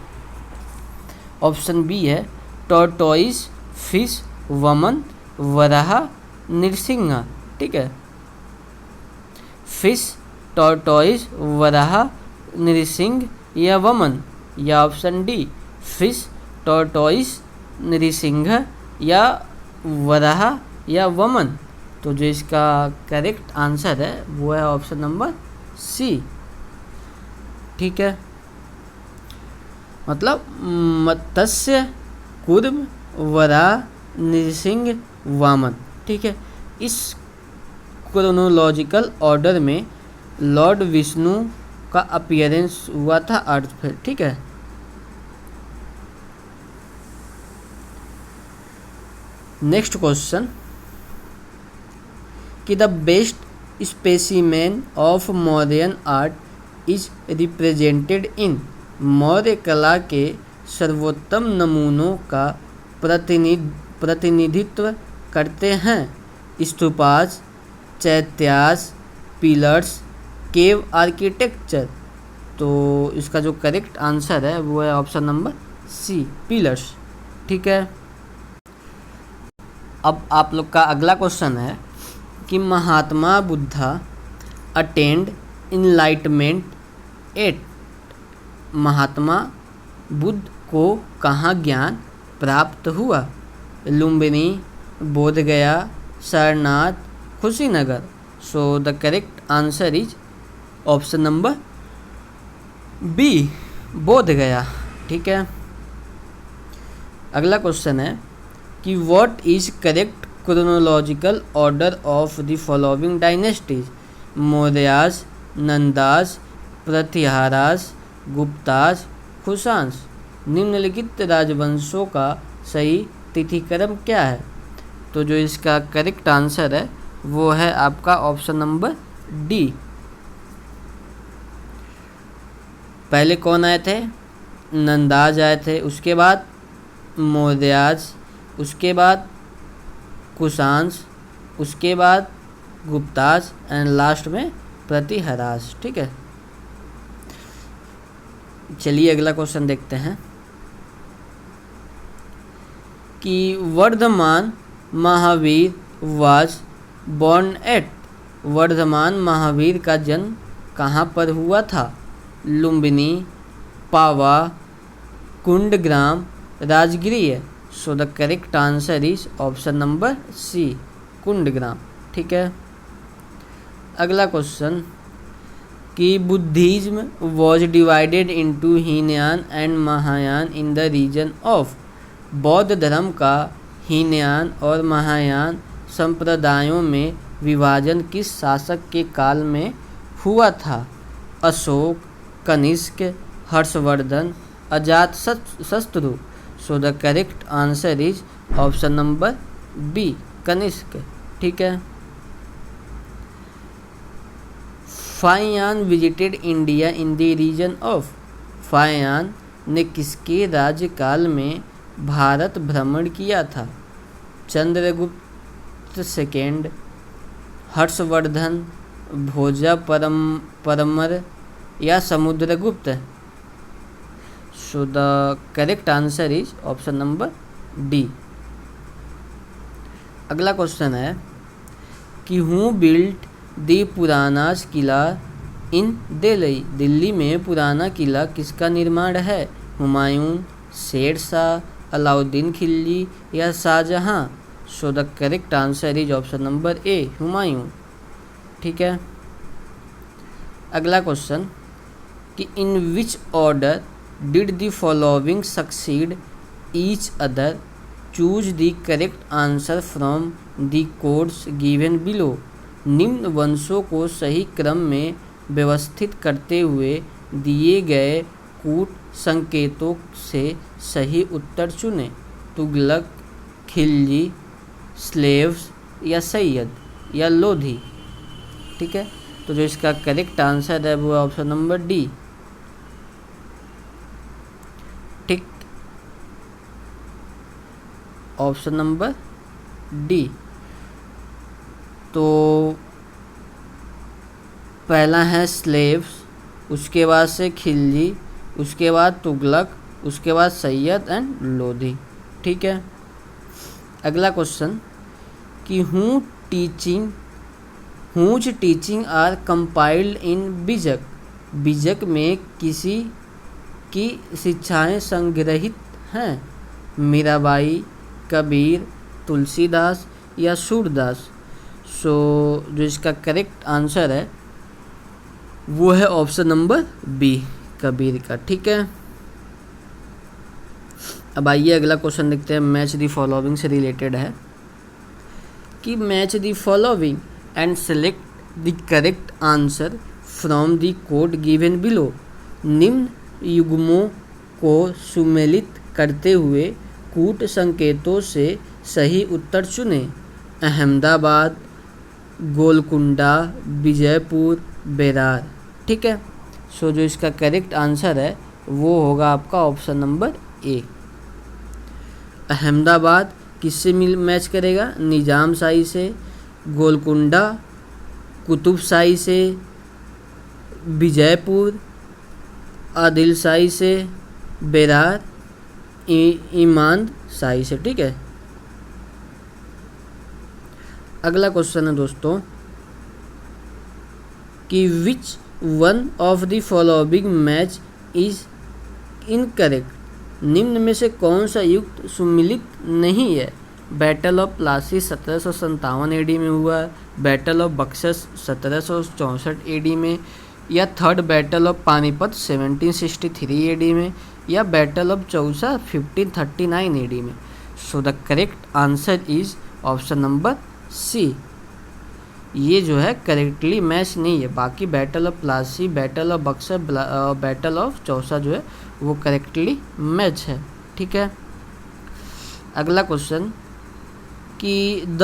ऑप्शन बी है टॉर्टोइस, फिश, वमन, वराह, नृसिंहा। ठीक है, फिश, टॉर्टोइस, वराह, नृसिंह या वमन, या option D fish, tortoise, Narasimha या वराह या वमन। तो जो इसका करेक्ट आंसर है वो है ऑप्शन नंबर सी। ठीक है, मतलब मत्स्य, कूर्म, वराह, नृसिंह, वामन। ठीक है, इस क्रोनोलॉजिकल ऑर्डर में लॉर्ड विष्णु का अपीयरेंस हुआ था अर्थ पर। ठीक है, नेक्स्ट क्वेश्चन कि the best specimen of Mauryan art is represented in, Maurya कला के सर्वोत्तम नमूनों का प्रतिनिधित्व करते हैं स्तूपास, चैत्यास, पिलर्स, केव आर्किटेक्चर। तो इसका जो करेक्ट आंसर है वो है ऑप्शन नंबर सी, पिलर्स। ठीक है, अब आप लोग का अगला क्वेश्चन है कि Mahatma Buddha attained enlightenment at, Mahatma Buddha को कहाँ ज्ञान प्राप्त हुआ? Lumbini, Bodhgaya, Sarnath, Kushinagar. So the correct answer is option number B, Bodhgaya. ठीक है, अगला क्वेश्चन है कि what is correct chronological order of the following dynasties? Mauryas, Nandas, Pratiharas, Guptas, Kushans. निम्नलिखित राजवंशों का सही तिथिक्रम क्या है? तो जो इसका करेक्ट आंसर है वो है आपका ऑप्शन नंबर डी। पहले कौन आए थे? नंदाज आए थे, उसके बाद मौर्याज, उसके बाद कुषाण्स, उसके बाद गुप्ताज एंड लास्ट में प्रतिहारास। ठीक है, चलिए अगला क्वेश्चन देखते हैं कि Vardhaman Mahavir was born at, Vardhaman Mahavir का जन्म कहाँ पर हुआ था? Lumbini, Pava, Kundagram, Rajgriha. So the correct answer is option number C, Kundagram. ठीक है, अगला क्वेश्चन कि Buddhism was divided into Hinayana and Mahayana in the region of, बौद्ध धर्म का हीनयान और महायान संप्रदायों में विभाजन किस शासक के काल में हुआ था? Ashoka, Kanishka, Harshavardhana, Ajatashatru. So the correct answer is option number B, Kanishka. ठीक है, Fahien visited India in the region of, Fahien ने किसके राज्यकाल में भारत भ्रमण किया था? चंद्रगुप्त सेकेंड, हर्षवर्धन, भोजा परमर या समुद्रगुप्त। सो the correct answer is option number D. अगला क्वेश्चन है कि हु बिल्ट द पुरानास किला इन दिल्ली, दिल्ली में पुराना किला किसका निर्माण है? हुमायूं, शेरशाह, अलाउद्दीन खिलजी या Shahjahan. So the correct answer is option number A, Humayun. ठीक है, अगला क्वेश्चन कि in which order did the following succeed each other, choose the correct answer from the codes given below. निम्न वंशों को सही क्रम में व्यवस्थित करते हुए दिए गए कूट संकेतों से सही उत्तर चुनें। तुगलक, खिलजी, स्लेव्स या सैयद या लोधी। ठीक है, तो जो इसका करेक्ट आंसर है वो ऑप्शन नंबर डी। ठीक, ऑप्शन नंबर डी। तो पहला है स्लेव्स, उसके बाद से खिलजी, उसके बाद तुगलक, उसके बाद सैयद एंड लोधी। ठीक है, अगला क्वेश्चन कि whose teaching are compiled in Bijak. Bijak में किसी की शिक्षाएं संग्रहित हैं? मीराबाई, कबीर, तुलसीदास या सूरदास। सो जो इसका करेक्ट आंसर है वो है ऑप्शन नंबर बी, कबीर का। ठीक है, अब आइए अगला क्वेश्चन देखते हैं, मैच द फॉलोइंग से रिलेटेड है कि match the following and select the correct answer from the code given below. निम्न युग्मों को सुमेलित करते हुए कूट संकेतों से सही उत्तर चुनें। अहमदाबाद, गोलकुंडा, विजयपुर, बेरार। ठीक है, सो जो इसका करेक्ट आंसर है वो होगा आपका ऑप्शन नंबर ए। अहमदाबाद किससे मैच करेगा? निजाम शाही से, गोलकुंडा कुतुब शाही से, विजयपुर आदिल शाही से, बेरार इमाद शाही से। ठीक है, अगला क्वेश्चन है दोस्तों कि which one of the following match is incorrect. निम्न में से कौन सा युक्त सुमिलित नहीं है? बैटल ऑफ प्लासी 1757 एडी में हुआ, बैटल ऑफ बक्सर 1764 एडी में, या third battle of Panipat 1763 AD में, या बैटल ऑफ चौसा 1539 एडी में। So the correct answer is option number C. ये जो है करेक्टली मैच नहीं है, बाकी battle of Plassey, battle of Buxar, battle of Chausa जो है वो करेक्टली मैच है। ठीक है, अगला क्वेश्चन कि the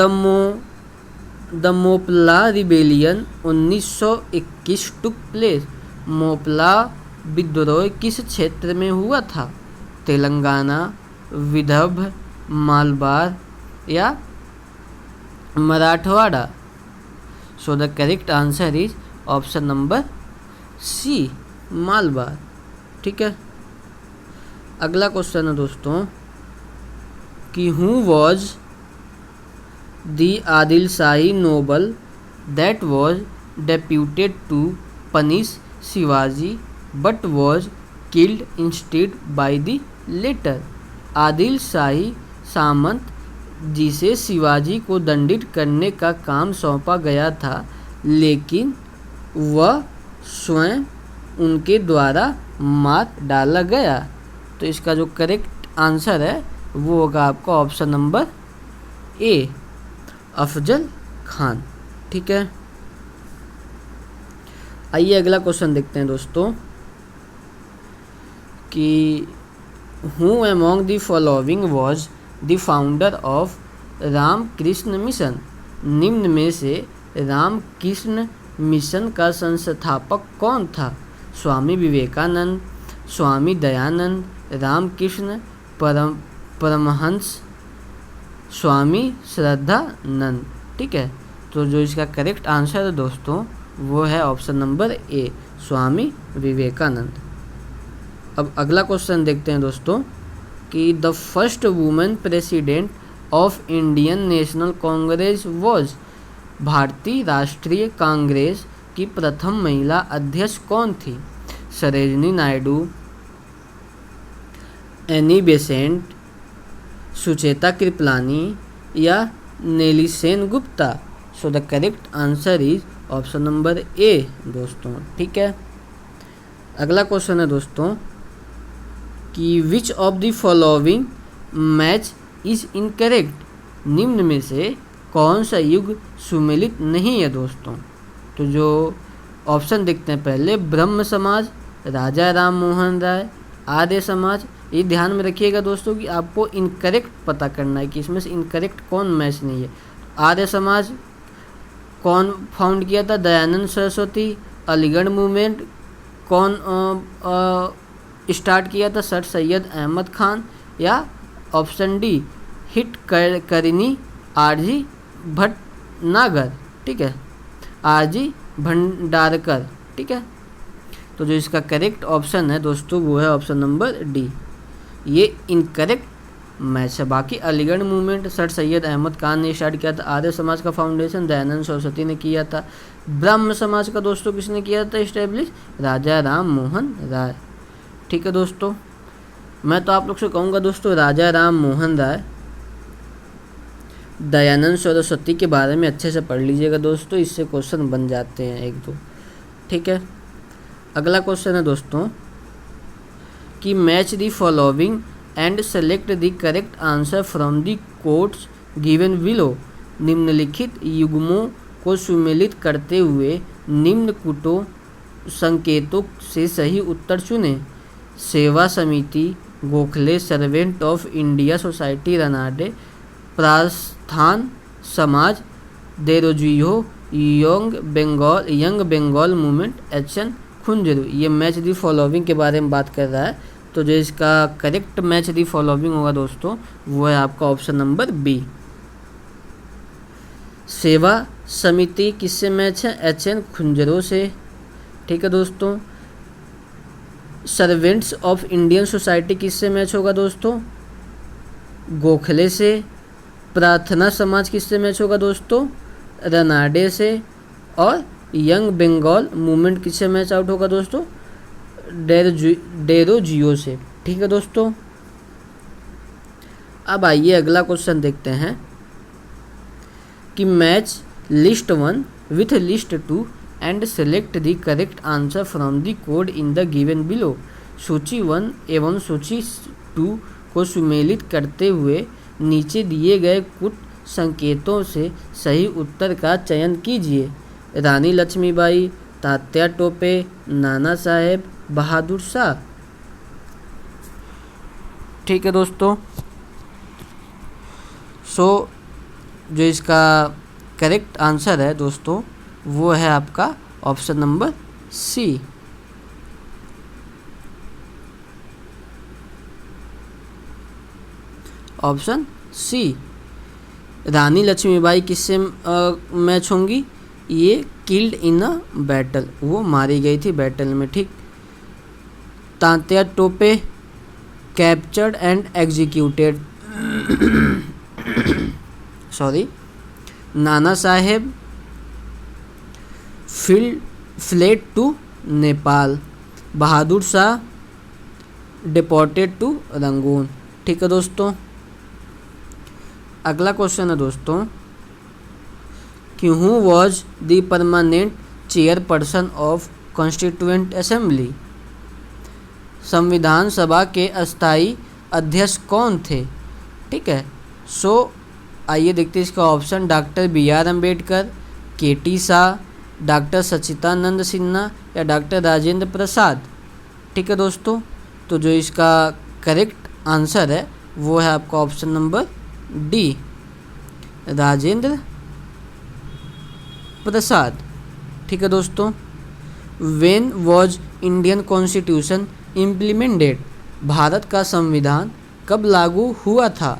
Moplah rebellion 1921 took place. Moplah विद्रोह किस क्षेत्र में हुआ था? तेलंगाना, विदर्भ, मालबार या Marathwada. So the correct answer is option number C, Malabar. ठीक है, अगला क्वेश्चन है दोस्तों कि who was the Adil Shahi noble that was deputed to punish Shivaji but was killed instead by the latter. Adil Shahi सामंत जिसे शिवाजी को दंडित करने का काम सौंपा गया था, लेकिन वह स्वयं उनके द्वारा मार डाला गया। तो इसका जो करेक्ट आंसर है वो होगा आपका option number A, Afzal Khan. ठीक है, आइए अगला क्वेश्चन देखते हैं दोस्तों कि who among the following was the founder of Ramakrishna Mission. निम्न में से रामकृष्ण मिशन का संस्थापक कौन था? स्वामी विवेकानंद, स्वामी दयानंद, रामकृष्ण परमहंस, स्वामी श्रद्धानंद। ठीक है, तो जो इसका करेक्ट आंसर है दोस्तों वो है ऑप्शन नंबर ए, स्वामी विवेकानंद। अब अगला क्वेश्चन देखते हैं दोस्तों कि the first women president of Indian national Congress was. भारतीय राष्ट्रीय कांग्रेस की प्रथम महिला अध्यक्ष कौन थी? सरोजिनी नायडू, एनी बेसेंट, सुचेता कृपलानी या नेलिसेन गुप्ता। सो the correct answer is option number ए दोस्तों। ठीक है, अगला क्वेश्चन है दोस्तों कि which of the following match is incorrect. निम्न में से कौन सा युग सुमेलित नहीं है दोस्तों? तो जो ऑप्शन देखते हैं पहले, ब्रह्म समाज, राजा राम मोहन राय, आर्य समाज ये ध्यान में रखिएगा दोस्तों कि आपको इनकरेक्ट पता करना है कि इसमें से इनकरेक्ट कौन मैच नहीं है। आर्य समाज कौन फाउंड किया था? दयानंद सरस्वती। अलीगढ़ मूवमेंट कौन स्टार्ट किया था? सर सैयद अहमद खान। या ऑप्शन डी हिट करनी आरजी भटनागर, ठीक है, आरजी भंडारकर, ठीक है। तो जो इसका करेक्ट ऑप्शन है दोस्तों वो है ऑप्शन नंबर डी, ये इनकरेक्ट मैच है। बाकी अलीगढ़ मूवमेंट सर सैयद अहमद खान ने स्टार्ट किया था। आर्य समाज का फाउंडेशन दयानंद सरस्वती ने किया था। ब्रह्म समाज का दोस्तों किसने किया था इस्टेब्लिश? राजा राम मोहन राय, ठीक है दोस्तों। मैं तो आप लोग से कहूँगा दोस्तों राजा राम मोहन राय, दयानंद सरस्वती के बारे में अच्छे से पढ़ लीजिएगा दोस्तों, इससे क्वेश्चन बन जाते हैं एक दो, ठीक है। अगला क्वेश्चन है दोस्तों कि match the following and select the correct answer from the quotes given below. निम्नलिखित युग्मों को सुमेलित करते हुए निम्न कुटों संकेतों से सही उत्तर चुनें। सेवा समिति, Gokhale, servant of India society Ranade, प्रस्थान समाज, देरोजियो, यंग बंगाल मूवमेंट, एचएन खुंजरू। ये मैच दी फॉलोइंग के बारे में बात कर रहा है। तो जो इसका करेक्ट मैच दी फॉलोइंग होगा दोस्तों वो है आपका ऑप्शन नंबर बी। सेवा समिति किससे मैच है? एचएन खुंजरो से, ठीक है दोस्तों। सर्वेंट्स ऑफ इंडियन सोसाइटी किससे मैच होगा दोस्तों? गोखले से। प्रार्थना समाज किससे मैच होगा दोस्तों? रनाडे से। और यंग बंगाल मूवमेंट किससे मैच आउट होगा दोस्तों? डेरोजियो से, ठीक है दोस्तों। अब आइए अगला क्वेश्चन देखते हैं कि match list 1 with list 2 and select the correct answer from the code in the given below. सूची 1 एवं सूची 2 को सुमेलित करते हुए नीचे दिए गए कुछ संकेतों से सही उत्तर का चयन कीजिए। रानी लक्ष्मीबाई, तात्या टोपे, नाना साहेब, बहादुर शाह, ठीक है दोस्तों। जो इसका करेक्ट आंसर है दोस्तों वो है आपका option number C. Option C, Rani Lakshmibai किससे मैच होंगी? ये किल्ड इन अ बैटल, वो मारी गई थी बैटल में, ठीक। Tatya Tope captured and executed sorry. Nana Saheb fled to Nepal. Bahadur Shah deported to Rangoon, ठीक है दोस्तों। अगला क्वेश्चन है दोस्तों कि who was the permanent chairperson of constituent assembly. संविधान सभा के अस्थाई अध्यक्ष कौन थे, ठीक है। आइए देखते हैं इसका option. Doctor B R. Ambedkar, K T. Shah, doctor Sachchidanand Sinha या डॉक्टर राजेंद्र प्रसाद, ठीक है दोस्तों। तो जो इसका करेक्ट आंसर है वो है आपका option number D, Rajendra Prasad, ठीक है दोस्तों। When was Indian constitution implemented. Bharat का संविधान कब लागू हुआ था?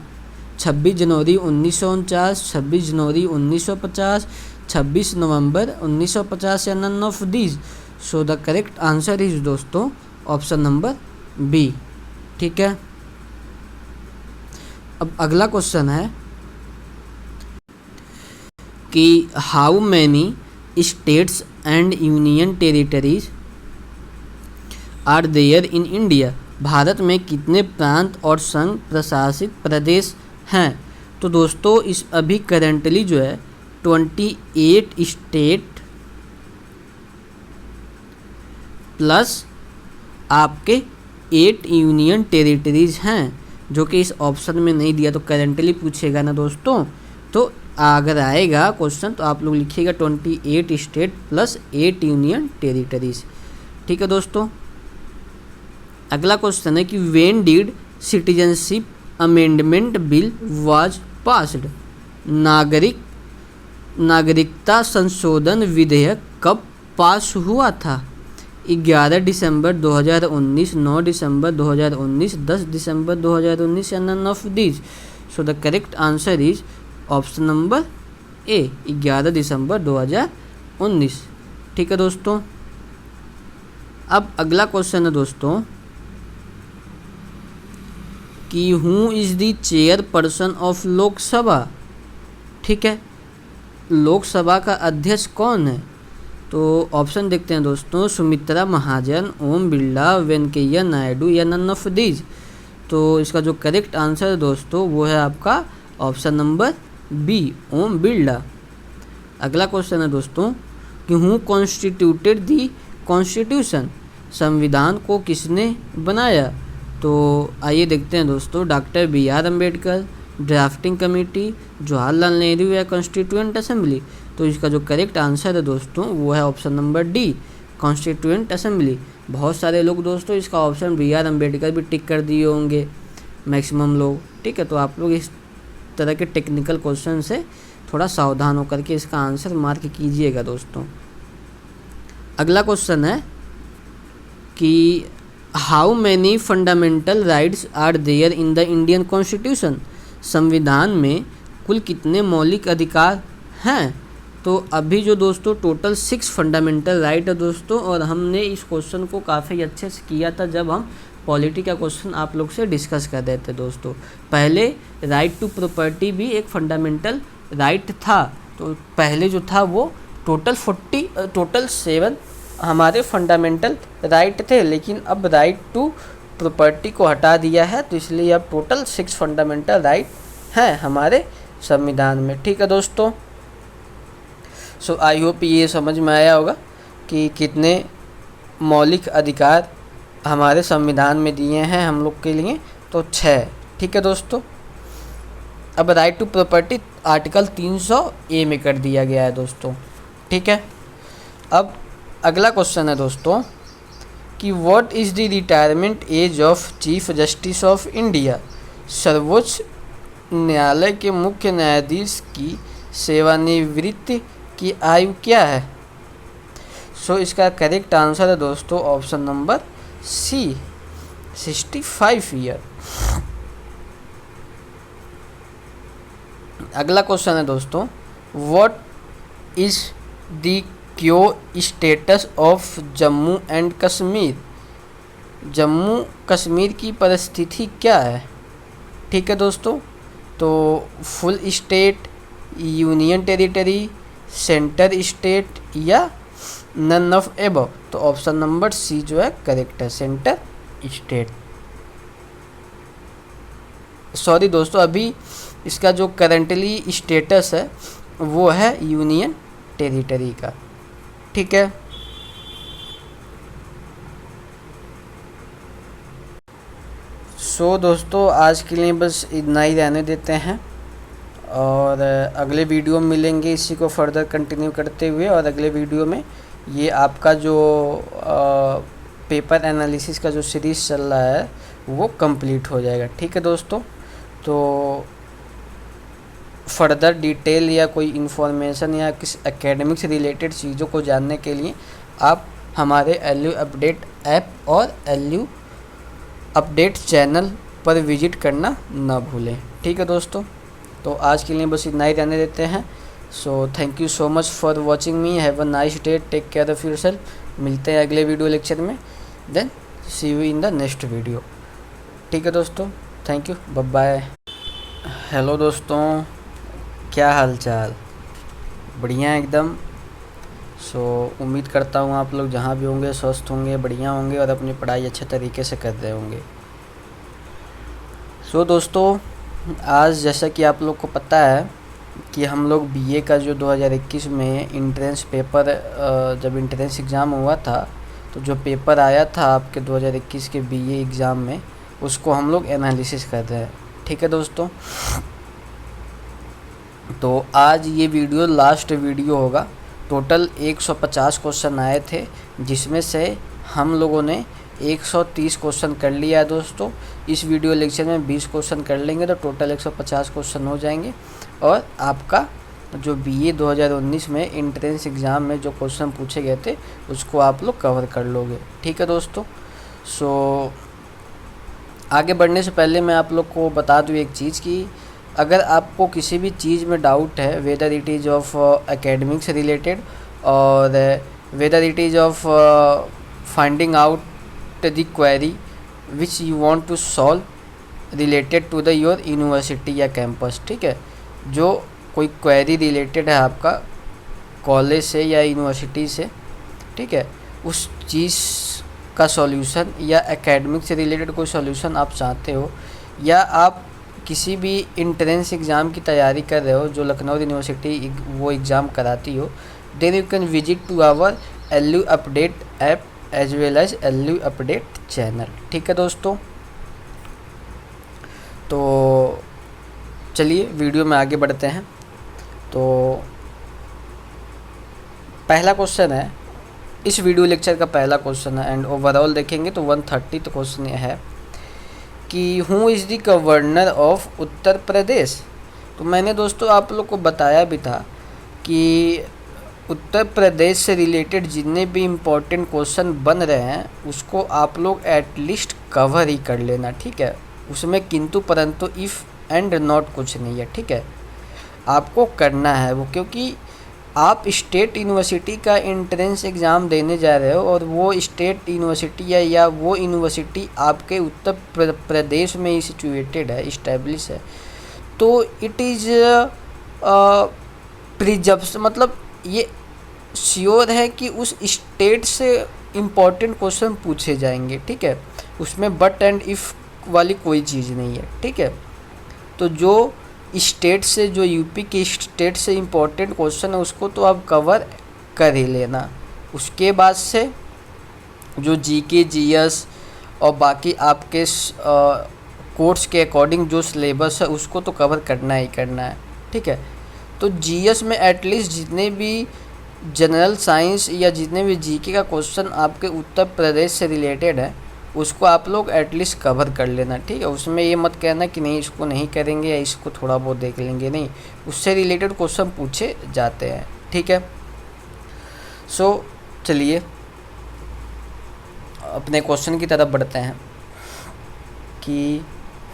26 जनवरी 1949, 26 जनवरी 1950, 26 नवंबर 1950 या none of these. So the correct answer is दोस्तों ऑप्शन नंबर बी, ठीक है। अब अगला क्वेश्चन है कि how many states and union territories are there in India. Bharat में कितने प्रांत और संघ प्रशासित प्रदेश हैं? तो दोस्तों इस अभी करेंटली जो है 28 स्टेट प्लस आपके 8 यूनियन टेरिटरीज हैं, जो कि इस ऑप्शन में नहीं दिया। तो करेंटली पूछेगा ना दोस्तों, तो अगर आएगा क्वेश्चन तो आप लोग लिखिएगा 28 स्टेट प्लस 8 यूनियन टेरिटरीज, ठीक है दोस्तों। अगला क्वेश्चन है कि when did citizenship amendment bill was passed, नागरिकता संशोधन विधेयक कब पास हुआ था? 11 दिसंबर 2019, 9 दिसंबर 2019, 10 दिसंबर 2019 या none of these? So the correct answer is option number A, 11 दिसंबर 2019। ठीक है दोस्तों। अब अगला क्वेश्चन है दोस्तों कि who is the chairperson of Lok Sabha. ठीक है, लोकसभा का अध्यक्ष कौन है? तो ऑप्शन देखते हैं दोस्तों, सुमित्रा महाजन, ओम बिरला, वेंकैया नायडू या नन ऑफ दीज? तो इसका जो करेक्ट आंसर है दोस्तों वो है आपका option number B, Om Birla. अगला क्वेश्चन है दोस्तों कि हु कॉन्स्टिट्यूटेड दी कॉन्स्टिट्यूशन, संविधान को किसने बनाया? तो आइए देखते हैं दोस्तों, doctor B R Ambedkar, drafting committee, Jawaharlal Nehru या कॉन्स्टिट्यूएंट असेंबली? तो इसका जो करेक्ट आंसर है दोस्तों वो है option number D, constituent assembly. बहुत सारे लोग दोस्तों इसका ऑप्शन बी आर अम्बेडकर भी टिक कर दिए होंगे, मैक्सिमम लोग। ठीक है, तो आप लोग इस तरह के टेक्निकल क्वेश्चन से थोड़ा सावधान होकर के इसका आंसर मार्क कीजिएगा दोस्तों। अगला क्वेश्चन है कि how many fundamental rights are there in the Indian constitution, संविधान में कुल कितने मौलिक अधिकार हैं? तो अभी जो दोस्तों टोटल 6 फंडामेंटल राइट है दोस्तों, और हमने इस क्वेश्चन को काफ़ी अच्छे से किया था जब हम पॉलिटी का क्वेश्चन आप लोग से डिस्कस कर रहे थे दोस्तों। पहले राइट टू प्रॉपर्टी भी एक फंडामेंटल राइट था, तो पहले जो था वो टोटल 7 हमारे फंडामेंटल राइट थे, लेकिन अब राइट टू प्रॉपर्टी को हटा दिया है, तो इसलिए अब टोटल 6 फंडामेंटल राइट हैं हमारे संविधान में। ठीक है दोस्तों। सो आई होप ये समझ में आया होगा कि कितने मौलिक अधिकार हमारे संविधान में दिए हैं हम लोग के लिए, तो 6। ठीक है दोस्तों। अब right to property article 300A में कर दिया गया है दोस्तों। ठीक है। अब अगला क्वेश्चन है दोस्तों कि what is the retirement age of chief justice of India, सर्वोच्च न्यायालय के मुख्य न्यायाधीश की सेवानिवृत्ति की आयु क्या है? सो इसका करेक्ट आंसर है दोस्तों ऑप्शन नंबर सी, 65 ईयर। अगला क्वेश्चन है दोस्तों व्हाट इज द क्यो status of Jammu and Kashmir, Jammu Kashmir की परिस्थिति क्या है? ठीक है दोस्तों। तो full state, union territory, centre state या नन ऑफ एबव? तो ऑप्शन नंबर सी जो है करेक्ट है, सेंटर स्टेट। सॉरी दोस्तों, अभी इसका जो करंटली स्टेटस है वो है यूनियन टेरिटरी का। ठीक है। सो दोस्तों आज के लिए बस इतना ही रहने देते हैं, और अगले वीडियो में मिलेंगे इसी को फर्दर कंटिन्यू करते हुए। और अगले वीडियो में ये आपका जो पेपर एनालिसिस का जो सीरीज़ चल रहा है वो कंप्लीट हो जाएगा। ठीक है दोस्तों। तो फर्दर डिटेल या कोई इन्फॉर्मेशन या किस एकेडमिक से रिलेटेड चीज़ों को जानने के लिए आप हमारे एलयू अपडेट ऐप और एलयू अपडेट चैनल पर विजिट करना ना भूलें। ठीक है दोस्तों। तो आज के लिए बस इतना ही रहने देते हैं। So thank you so much for watching me, have a nice day, take care of yourself. मिलते हैं अगले वीडियो लेक्चर में, then see you in the next video. ठीक है दोस्तों, thank you, bye bye. Hello दोस्तों, क्या हाल चाल? बढ़िया एकदम। सो उम्मीद करता हूँ आप लोग जहाँ भी होंगे स्वस्थ होंगे, बढ़िया होंगे और अपनी पढ़ाई अच्छे तरीके से कर रहे होंगे। सो दोस्तों आज जैसा कि आप लोग को पता है कि हम लोग बीए का जो 2021 में इंट्रेंस पेपर, जब इंट्रेंस एग्ज़ाम हुआ था तो जो पेपर आया था आपके 2021 के बीए एग्ज़ाम में, उसको हम लोग एनालिसिस कर रहे हैं। ठीक है दोस्तों। तो आज ये वीडियो लास्ट वीडियो होगा। टोटल 150 क्वेश्चन आए थे, जिसमें से हम लोगों ने 130 क्वेश्चन कर लिया है दोस्तों। इस वीडियो लेक्चर में 20 क्वेश्चन कर लेंगे तो टोटल 150 क्वेश्चन हो जाएंगे और आपका जो बीए 2019 में एंट्रेंस एग्ज़ाम में जो क्वेश्चन पूछे गए थे उसको आप लोग कवर कर लोगे। ठीक है दोस्तों। सो आगे बढ़ने से पहले मैं आप लोग को बता दूँ एक चीज़ कि अगर आपको किसी भी चीज़ में डाउट है, whether it is of academics related और whether it is of finding out the query which you want to solve related to the your university या कैंपस, ठीक है, जो कोई क्वेरी रिलेटेड है आपका कॉलेज से या यूनिवर्सिटी से, ठीक है, उस चीज़ का सॉल्यूशन या एकेडमिक से रिलेटेड कोई सॉल्यूशन आप चाहते हो या आप किसी भी एंट्रेंस एग्ज़ाम की तैयारी कर रहे हो जो लखनऊ यूनिवर्सिटी वो एग्ज़ाम कराती हो, then you can visit to our LU update app as well as LU update channel. ठीक है दोस्तों। तो चलिए वीडियो में आगे बढ़ते हैं। तो पहला क्वेश्चन है, इस वीडियो लेक्चर का पहला क्वेश्चन है एंड ओवरऑल देखेंगे तो 130 तो क्वेश्चन ये है कि who is the governor of Uttar Pradesh. तो मैंने दोस्तों आप लोग को बताया भी था कि उत्तर प्रदेश से रिलेटेड जितने भी इम्पोर्टेंट क्वेश्चन बन रहे हैं उसको आप लोग एटलीस्ट कवर ही कर लेना, ठीक है। उसमें किंतु परंतु इफ़ एंड नॉट कुछ नहीं है, ठीक है, आपको करना है वो, क्योंकि आप स्टेट यूनिवर्सिटी का एंट्रेंस एग्ज़ाम देने जा रहे हो और वो स्टेट यूनिवर्सिटी या वो यूनिवर्सिटी आपके उत्तर प्रदेश में ही सिचुएटेड है, इस्टेब्लिश है, तो इट इज़ प्रिजर्व्स, मतलब ये श्योर है कि उस स्टेट से इम्पॉर्टेंट क्वेश्चन पूछे जाएंगे, ठीक है, उसमें बट एंड इफ़ वाली कोई चीज़ नहीं है, ठीक है। तो जो स्टेट से, जो यूपी के स्टेट से इम्पोर्टेंट क्वेश्चन है उसको तो आप कवर कर ही लेना। उसके बाद से जो जीके जीएस और बाकी आपके कोर्स के अकॉर्डिंग जो सिलेबस है उसको तो कवर करना ही करना है, ठीक है। तो जीएस में एटलीस्ट जितने भी जनरल साइंस या जितने भी जीके का क्वेश्चन आपके उत्तर प्रदेश से रिलेटेड है उसको आप लोग एटलीस्ट कवर कर लेना, ठीक है। उसमें ये मत कहना कि नहीं इसको नहीं करेंगे या इसको थोड़ा बहुत देख लेंगे, नहीं, उससे रिलेटेड क्वेश्चन पूछे जाते हैं, ठीक है। सो चलिए अपने क्वेश्चन की तरफ बढ़ते हैं कि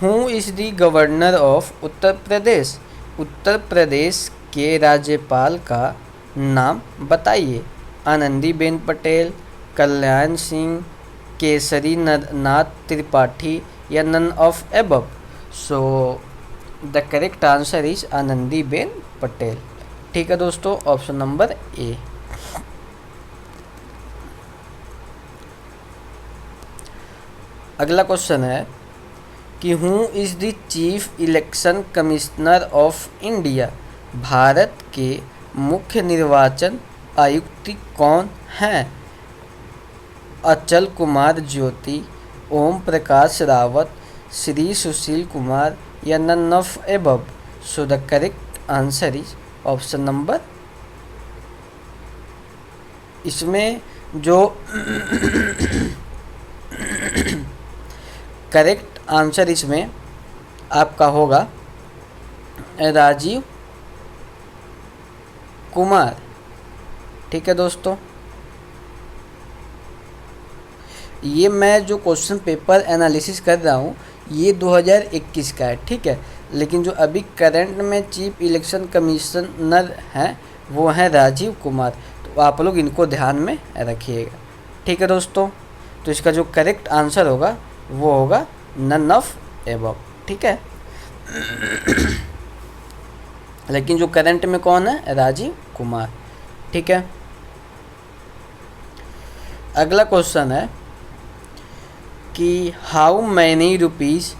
who is the governor of Uttar Pradesh. Uttar Pradesh के राज्यपाल का नाम बताइए। आनंदीबेन पटेल, कल्याण सिंह, केसरी नाथ त्रिपाठी या none of above. So the correct answer is Anandiben Patel, ठीक है दोस्तों, ऑप्शन नंबर ए। अगला क्वेश्चन है कि who is the chief election commissioner of India. Bharat के मुख्य निर्वाचन आयुक्त कौन हैं। अचल कुमार ज्योति, ओम प्रकाश रावत, श्री सुशील कुमार या none of above. So the correct answer is option number, इसमें जो करेक्ट आंसर इसमें आपका होगा राजीव कुमार, ठीक है दोस्तों। ये मैं जो क्वेश्चन पेपर एनालिसिस कर रहा हूँ ये 2021 का है, ठीक है, लेकिन जो अभी करंट में चीफ इलेक्शन कमिश्नर हैं वो हैं राजीव कुमार, तो आप लोग इनको ध्यान में रखिएगा, ठीक है दोस्तों। तो इसका जो करेक्ट आंसर होगा वो होगा नन ऑफ एबव, ठीक है। लेकिन जो करंट में कौन है, राजीव कुमार, ठीक है। अगला क्वेश्चन है कि how many rupees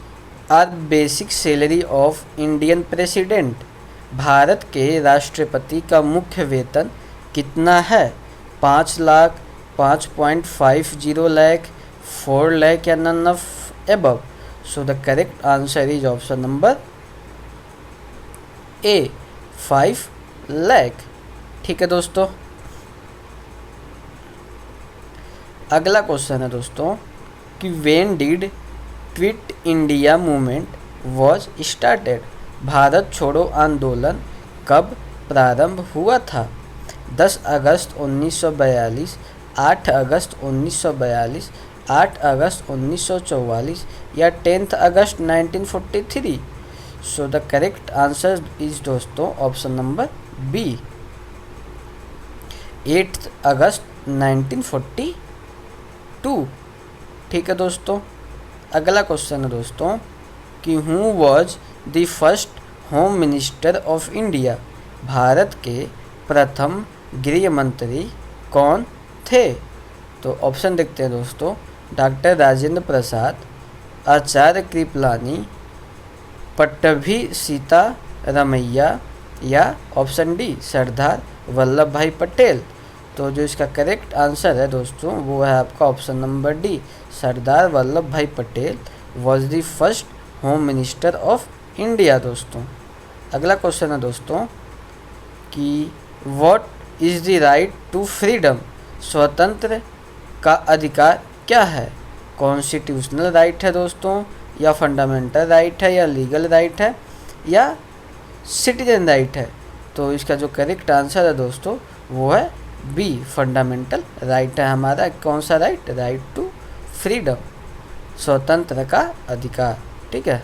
are basic salary of Indian president. Bharat के राष्ट्रपति का मुख्य वेतन कितना है। 5 लाख, 5.50 लाख, 4 लाख या none of above. So the correct answer is option number A, 5 lakh, ठीक है दोस्तों। अगला क्वेश्चन है दोस्तों कि when did quit India movement was started, Bharat छोड़ो आंदोलन कब प्रारंभ हुआ था? 10 अगस्त 1942, 8 अगस्त 1942, 8 अगस्त 1944 या 10 अगस्त 1943? सो द करेक्ट आंसर इज दोस्तों ऑप्शन नंबर बी, 8 अगस्त 1942। ठीक है दोस्तों, अगला क्वेश्चन है दोस्तों कि who was the first home minister of India, Bharat के प्रथम गृह मंत्री कौन थे? तो ऑप्शन देखते हैं दोस्तों, डॉक्टर राजेंद्र प्रसाद, आचार्य कृपलानी, पट्टभी सीतारमैया या option D Sardar Vallabhbhai Patel. तो जो इसका करेक्ट आंसर है दोस्तों वो है आपका option number D, Sardar Vallabhbhai Patel was the first home minister of India. दोस्तों अगला क्वेश्चन है दोस्तों कि what is the right to freedom, स्वतंत्र का अधिकार क्या है? कॉन्स्टिट्यूशनल राइट है दोस्तों, या फंडामेंटल राइट है, या लीगल राइट है, या सिटीजन राइट है? तो इसका जो करेक्ट आंसर है दोस्तों वो है बी, फंडामेंटल राइट है हमारा। कौन सा राइट? राइट टू फ्रीडम, स्वतंत्र का अधिकार। ठीक है,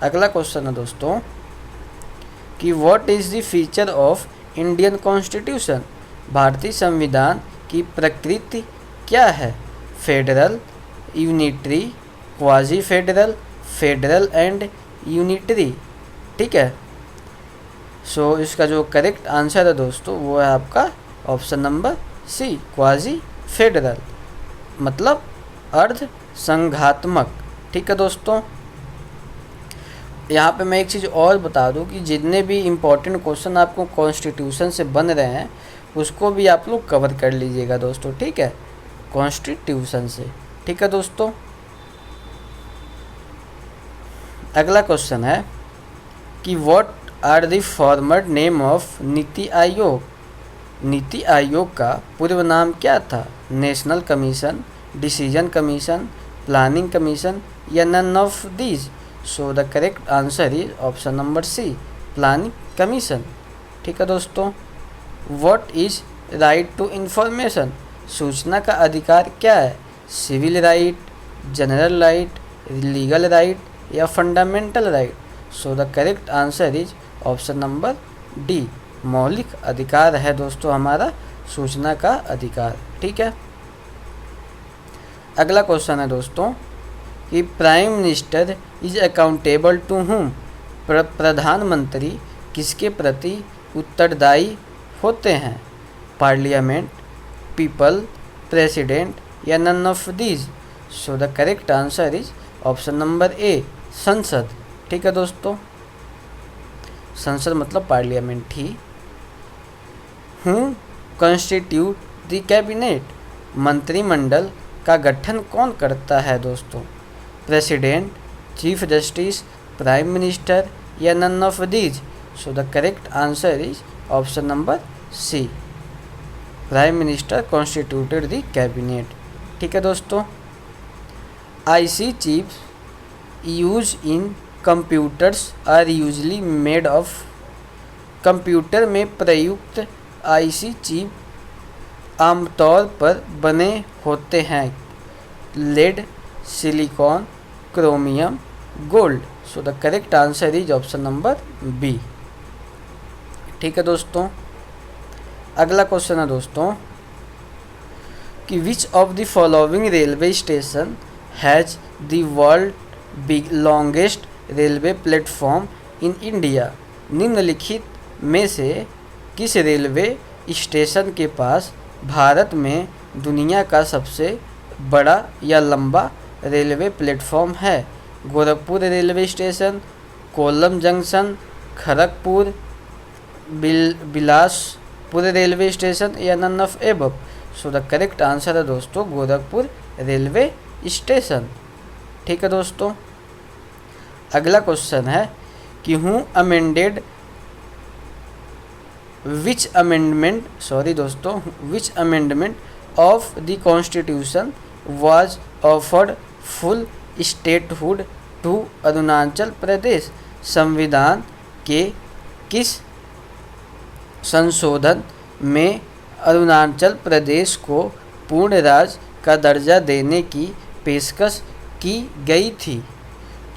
अगला क्वेश्चन है दोस्तों कि what is the feature of Indian constitution, भारतीय संविधान की प्रकृति क्या है? Federal, unitary, quasi federal, federal and unitary. ठीक है, सो इसका जो करेक्ट आंसर है दोस्तों वो है आपका option number C, quasi federal, मतलब अर्ध संघात्मक। ठीक है दोस्तों, यहाँ पे मैं एक चीज़ और बता दूँ कि जितने भी इम्पोर्टेंट क्वेश्चन आपको कॉन्स्टिट्यूशन से बन रहे हैं उसको भी आप लोग कवर कर लीजिएगा दोस्तों। ठीक है, कॉन्स्टिट्यूशन से। ठीक है दोस्तों, अगला क्वेश्चन है कि what are the former name of NITI Aayog, NITI Aayog का पूर्व नाम क्या था? National commission, decision commission, planning commission या none of these? So the correct answer is option number C, planning commission. ठीक है दोस्तों, what is right to information, सूचना का अधिकार क्या है? Civil right, general right, legal right या fundamental right? So the correct answer is option number D, मौलिक अधिकार है दोस्तों हमारा सूचना का अधिकार। ठीक है, अगला क्वेश्चन है दोस्तों कि prime minister is accountable to whom, प्रधानमंत्री किसके प्रति उत्तरदायी होते हैं? पार्लियामेंट, पीपल, प्रेसिडेंट या none of these? So the correct answer is option number A, संसद। ठीक है दोस्तों, संसद मतलब पार्लियामेंट ही। हु कॉन्स्टिट्यूट द कैबिनेट, मंत्रिमंडल का गठन कौन करता है दोस्तों? President, chief justice, prime minister या none of these? So the correct answer is option number C, prime minister constituted the cabinet. ठीक है दोस्तों, IC chips use in computers are usually made of, computer में प्रयुक्त IC chip आमतौर पर बने होते हैं lead, silicon, chromium, gold. So the correct answer is option number B. ठीक है दोस्तों, अगला क्वेश्चन है दोस्तों कि which of the following railway station has the world longest railway platform in India, निम्नलिखित में से किस रेलवे स्टेशन के पास भारत में दुनिया का सबसे बड़ा या लंबा रेलवे प्लेटफॉर्म है? Gorakhpur railway station, Kollam junction, Kharagpur, Bilaspur railway station या none of above? So the correct answer है दोस्तों गोरखपुर रेलवे स्टेशन। ठीक है दोस्तों, अगला क्वेश्चन है कि who amended which amendment of the constitution was offered full statehood to Arunachal Pradesh. संविधान के किस संशोधन में अरुणाचल प्रदेश को पूर्ण राज्य का दर्जा देने की पेशकश की गई थी?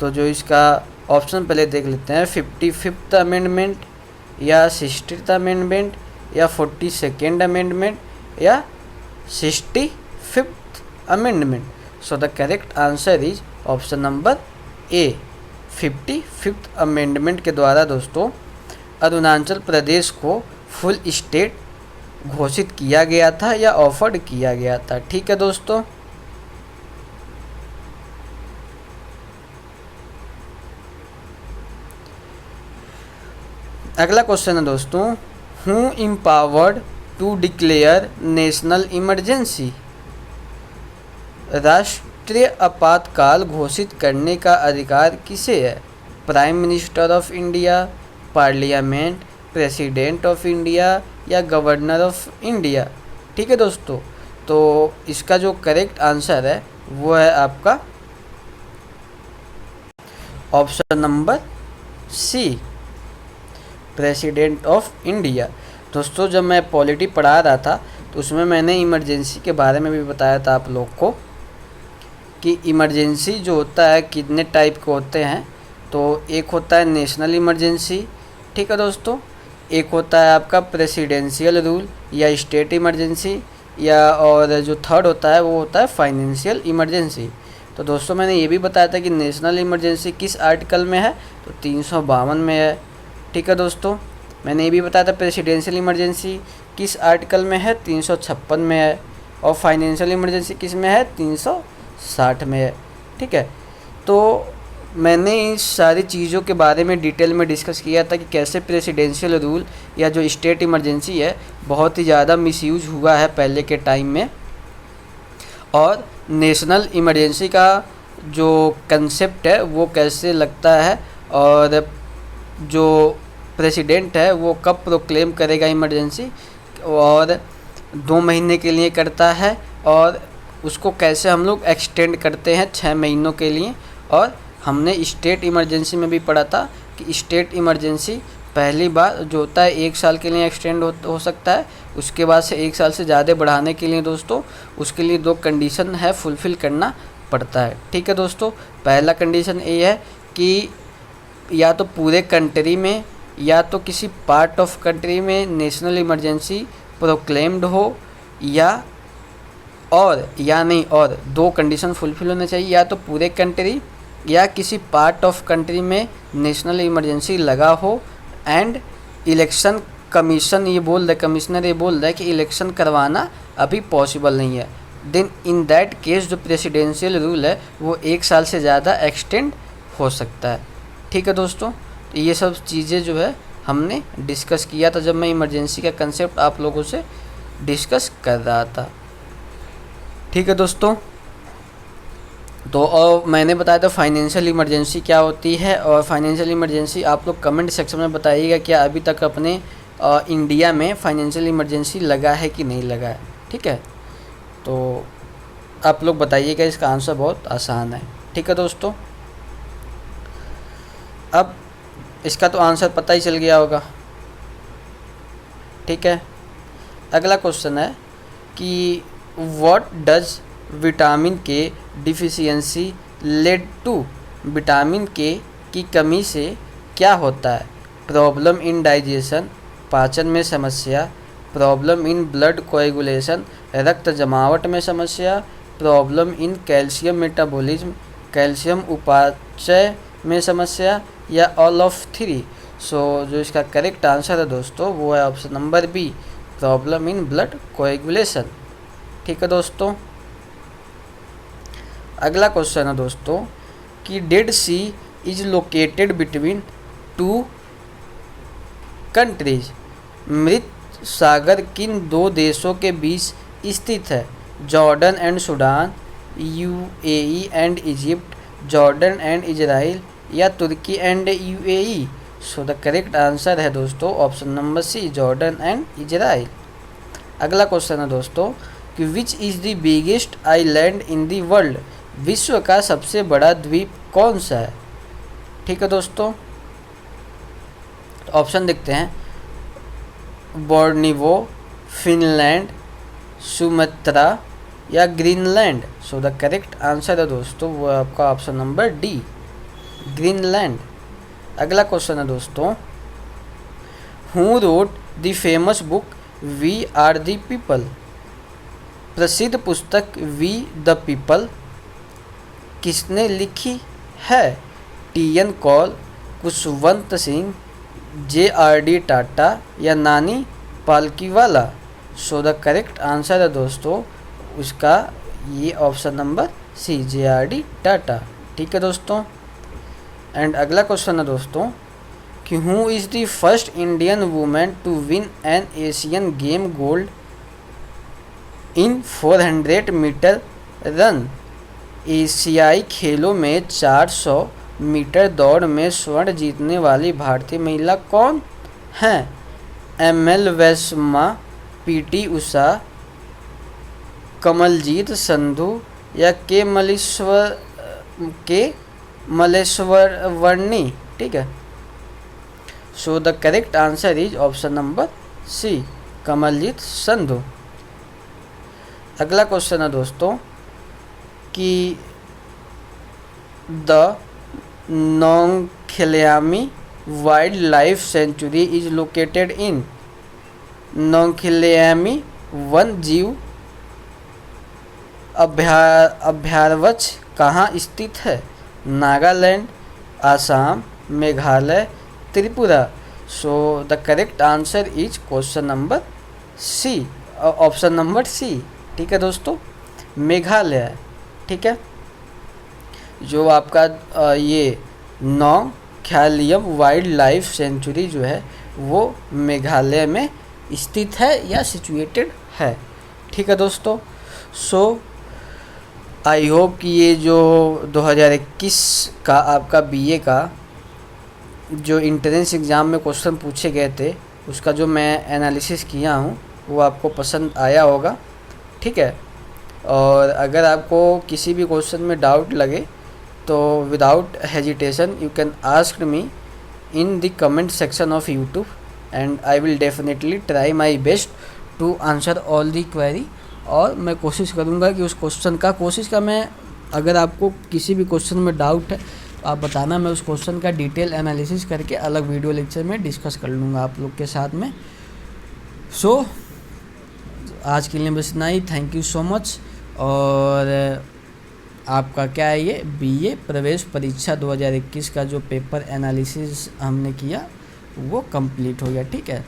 तो जो इसका ऑप्शन पहले देख लेते हैं, 55th अमेंडमेंट या 60th अमेंडमेंट या 42nd अमेंडमेंट या 65th amendment. So the correct answer is option number A, 55th amendment के द्वारा दोस्तों अरुणाचल प्रदेश को फुल स्टेट घोषित किया गया था या ऑफर्ड किया गया था। ठीक है दोस्तों, अगला क्वेश्चन है दोस्तों, who empowered to declare national emergency? राष्ट्रीय आपातकाल घोषित करने का अधिकार किसे है? Prime minister of India, parliament, president of India या गवर्नर ऑफ इंडिया? ठीक है दोस्तों, तो इसका जो करेक्ट आंसर है वो है आपका option number C, president of India. दोस्तों जब मैं पॉलिटी पढ़ा रहा था तो उसमें मैंने इमरजेंसी के बारे में भी बताया था आप लोग को कि इमरजेंसी जो होता है कितने टाइप के होते हैं। तो एक होता है नेशनल इमरजेंसी, ठीक है दोस्तों, एक होता है आपका प्रेसिडेंशियल रूल या स्टेट इमरजेंसी, या और जो थर्ड होता है वो होता है फाइनेंशियल इमरजेंसी। तो दोस्तों मैंने ये भी बताया था कि नेशनल इमरजेंसी किस आर्टिकल में है, तो 352 में है। ठीक है दोस्तों, मैंने ये भी बताया था प्रेसिडेंशियल इमरजेंसी किस आर्टिकल में है, 356 में है, और फाइनेंशियल इमरजेंसी किस में है, 360 में है। ठीक है, तो मैंने इस सारी चीज़ों के बारे में डिटेल में डिस्कस किया था कि कैसे प्रेसिडेंशियल रूल या जो स्टेट इमरजेंसी है बहुत ही ज़्यादा मिसयूज हुआ है पहले के टाइम में, और नेशनल इमरजेंसी का जो कंसेप्ट है वो कैसे लगता है, और जो प्रेसिडेंट है वो कब प्रोक्लेम करेगा इमरजेंसी, और 2 महीने के लिए करता है, और उसको कैसे हम लोग एक्सटेंड करते हैं 6 महीनों के लिए। और हमने स्टेट इमरजेंसी में भी पढ़ा था कि स्टेट इमरजेंसी पहली बार जो होता है 1 साल के लिए एक्सटेंड हो सकता है, उसके बाद से 1 साल से ज़्यादा बढ़ाने के लिए दोस्तों उसके लिए 2 कंडीशन है फुलफ़िल करना पड़ता है। ठीक है दोस्तों, पहला कंडीशन ये है कि या तो पूरे कंट्री में या तो किसी पार्ट ऑफ कंट्री में नेशनल इमरजेंसी प्रोक्लेम्ड हो, या नहीं, और 2 कंडीशन फुलफ़िल होने चाहिए, या तो पूरे कंट्री या किसी पार्ट ऑफ कंट्री में नेशनल इमरजेंसी लगा हो, एंड इलेक्शन कमीशन ये बोल रहा है, कमिश्नर ये बोल रहा है कि इलेक्शन करवाना अभी पॉसिबल नहीं है, देन इन दैट केस जो प्रेसिडेंशियल रूल है वो 1 साल से ज़्यादा एक्सटेंड हो सकता है। ठीक है दोस्तों, तो ये सब चीज़ें जो है हमने डिस्कस किया था जब मैं इमरजेंसी का कंसेप्ट आप लोगों से डिस्कस कर रहा था। ठीक है दोस्तों, तो और मैंने बताया था फाइनेंशियल इमरजेंसी क्या होती है, और फाइनेंशियल इमरजेंसी आप लोग कमेंट सेक्शन में बताइएगा क्या अभी तक अपने इंडिया में फाइनेंशियल इमरजेंसी लगा है कि नहीं लगा है। ठीक है, तो आप लोग बताइएगा, इसका आंसर बहुत आसान है। ठीक है दोस्तों, अब इसका तो आंसर पता ही चल गया होगा। ठीक है, अगला क्वेश्चन है कि व्हाट डज विटामिन के डिफिशियंसी लेड टू? विटामिन के की कमी से क्या होता है? प्रॉब्लम इन डाइजेशन, पाचन में समस्या, प्रॉब्लम इन ब्लड कोएगुलेशन, रक्त जमावट में समस्या, problem in calcium metabolism, calcium उपापचय में समस्या, या ऑल ऑफ 3। सो जो इसका करेक्ट आंसर है दोस्तों वो है option number B, problem in blood coagulation. ठीक है दोस्तों, अगला क्वेश्चन है दोस्तों कि dead sea is located between 2 countries. मृत सागर किन 2 देशों के बीच स्थित है? Jordan and Sudan, UAE and Egypt, Jordan and Israel, या Turkey and UAE. So the correct answer है दोस्तों option number C, Jordan and Israel. अगला क्वेश्चन है दोस्तों कि which is the biggest island in the world, विश्व का सबसे बड़ा द्वीप कौन सा है। ठीक है दोस्तों, ऑप्शन देखते हैं, बोर्निवो, फिनलैंड, सुमात्रा या Greenland. So the correct answer है दोस्तों वो आपका ऑप्शन नंबर डी, ग्रीनलैंड। अगला क्वेश्चन है दोस्तों, who wrote the famous book we are the people, प्रसिद्ध पुस्तक वी द पीपल किसने लिखी है। टी.एन. कौल, खुशवंत सिंह, J.R.D. टाटा या Nani Palkhivala. So the correct answer है दोस्तों उसका ये ऑप्शन नंबर सी, J.R.D. टाटा। ठीक है दोस्तों, एंड अगला क्वेश्चन है दोस्तों कि who is the first Indian women to win an Asian game gold in 400 metre run. एशियाई खेलों में 400 मीटर दौड़ में स्वर्ण जीतने वाली भारतीय महिला कौन हैं। ML वैश्मा, PT उषा, कमलजीत संधू या के मलेश्वरवर्णी। ठीक है, so the correct answer is option number C, Kamaljit Sandhu. अगला क्वेश्चन है दोस्तों कि the Nongkhyllem wildlife sanctuary is located in. Nongkhyllem वन जीव अभयारण्य कहाँ स्थित है। Nagaland, Assam, Meghalaya, Tripura. So the correct answer is question number C, option number C. ठीक है दोस्तों, मेघालय। ठीक है, जो आपका ये नोंगखियाम वाइल्ड लाइफ सेंचुरी जो है वो मेघालय में स्थित है या सिचुएटेड है। ठीक है दोस्तों, सो आई होप कि ये जो 2021 का आपका BA का जो इंट्रेंस एग्ज़ाम में क्वेश्चन पूछे गए थे उसका जो मैं एनालिसिस किया हूँ वो आपको पसंद आया होगा। ठीक है, और अगर आपको किसी भी क्वेश्चन में डाउट लगे तो without hesitation you can ask me in the comment section of YouTube and I will definitely try my best to answer all the query. और मैं कोशिश करूँगा कि उस क्वेश्चन का मैं, अगर आपको किसी भी क्वेश्चन में डाउट है तो आप बताना, मैं उस क्वेश्चन का डिटेल एनालिसिस करके अलग वीडियो लेक्चर में डिस्कस कर लूँगा आप लोग के साथ में। सो आज के लिए बस इतना ही, थैंक यू सो मच। और आपका क्या है ये BA प्रवेश परीक्षा 2021 का जो पेपर एनालिसिस हमने किया वो कंप्लीट हो गया। ठीक है,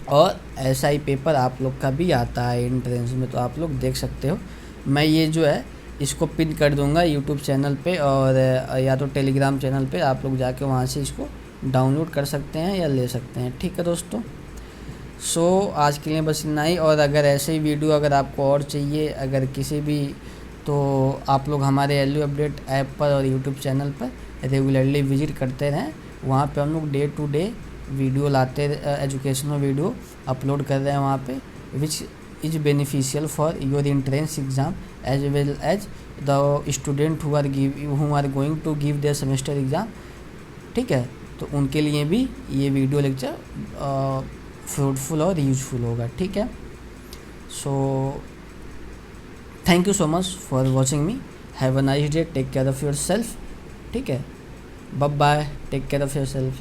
और ऐसा ही पेपर आप लोग का भी आता है एंट्रेंस में, तो आप लोग देख सकते हो। मैं ये जो है इसको पिन कर दूंगा यूट्यूब चैनल पे और या तो टेलीग्राम चैनल पे, आप लोग जाके वहाँ से इसको डाउनलोड कर सकते हैं या ले सकते हैं। ठीक है दोस्तों, सो आज के लिए बस इतना ही। और अगर ऐसे ही वीडियो अगर आपको और चाहिए अगर किसी भी, तो आप लोग हमारे LU अपडेट ऐप पर और यूट्यूब चैनल पर रेगुलरली विजिट करते रहें। वहाँ पे हम लोग डे टू डे वीडियो लाते, एजुकेशनल वीडियो अपलोड कर रहे हैं वहाँ पे, which is beneficial for your entrance exam as well as the student who are going to give their semester exam. ठीक है, तो उनके लिए भी ये वीडियो लेक्चर फ्रूटफुल और यूजफुल होगा। ठीक है, so thank you so much for watching me, have a nice day, take care of your self. ठीक है, bye bye, take care of your self.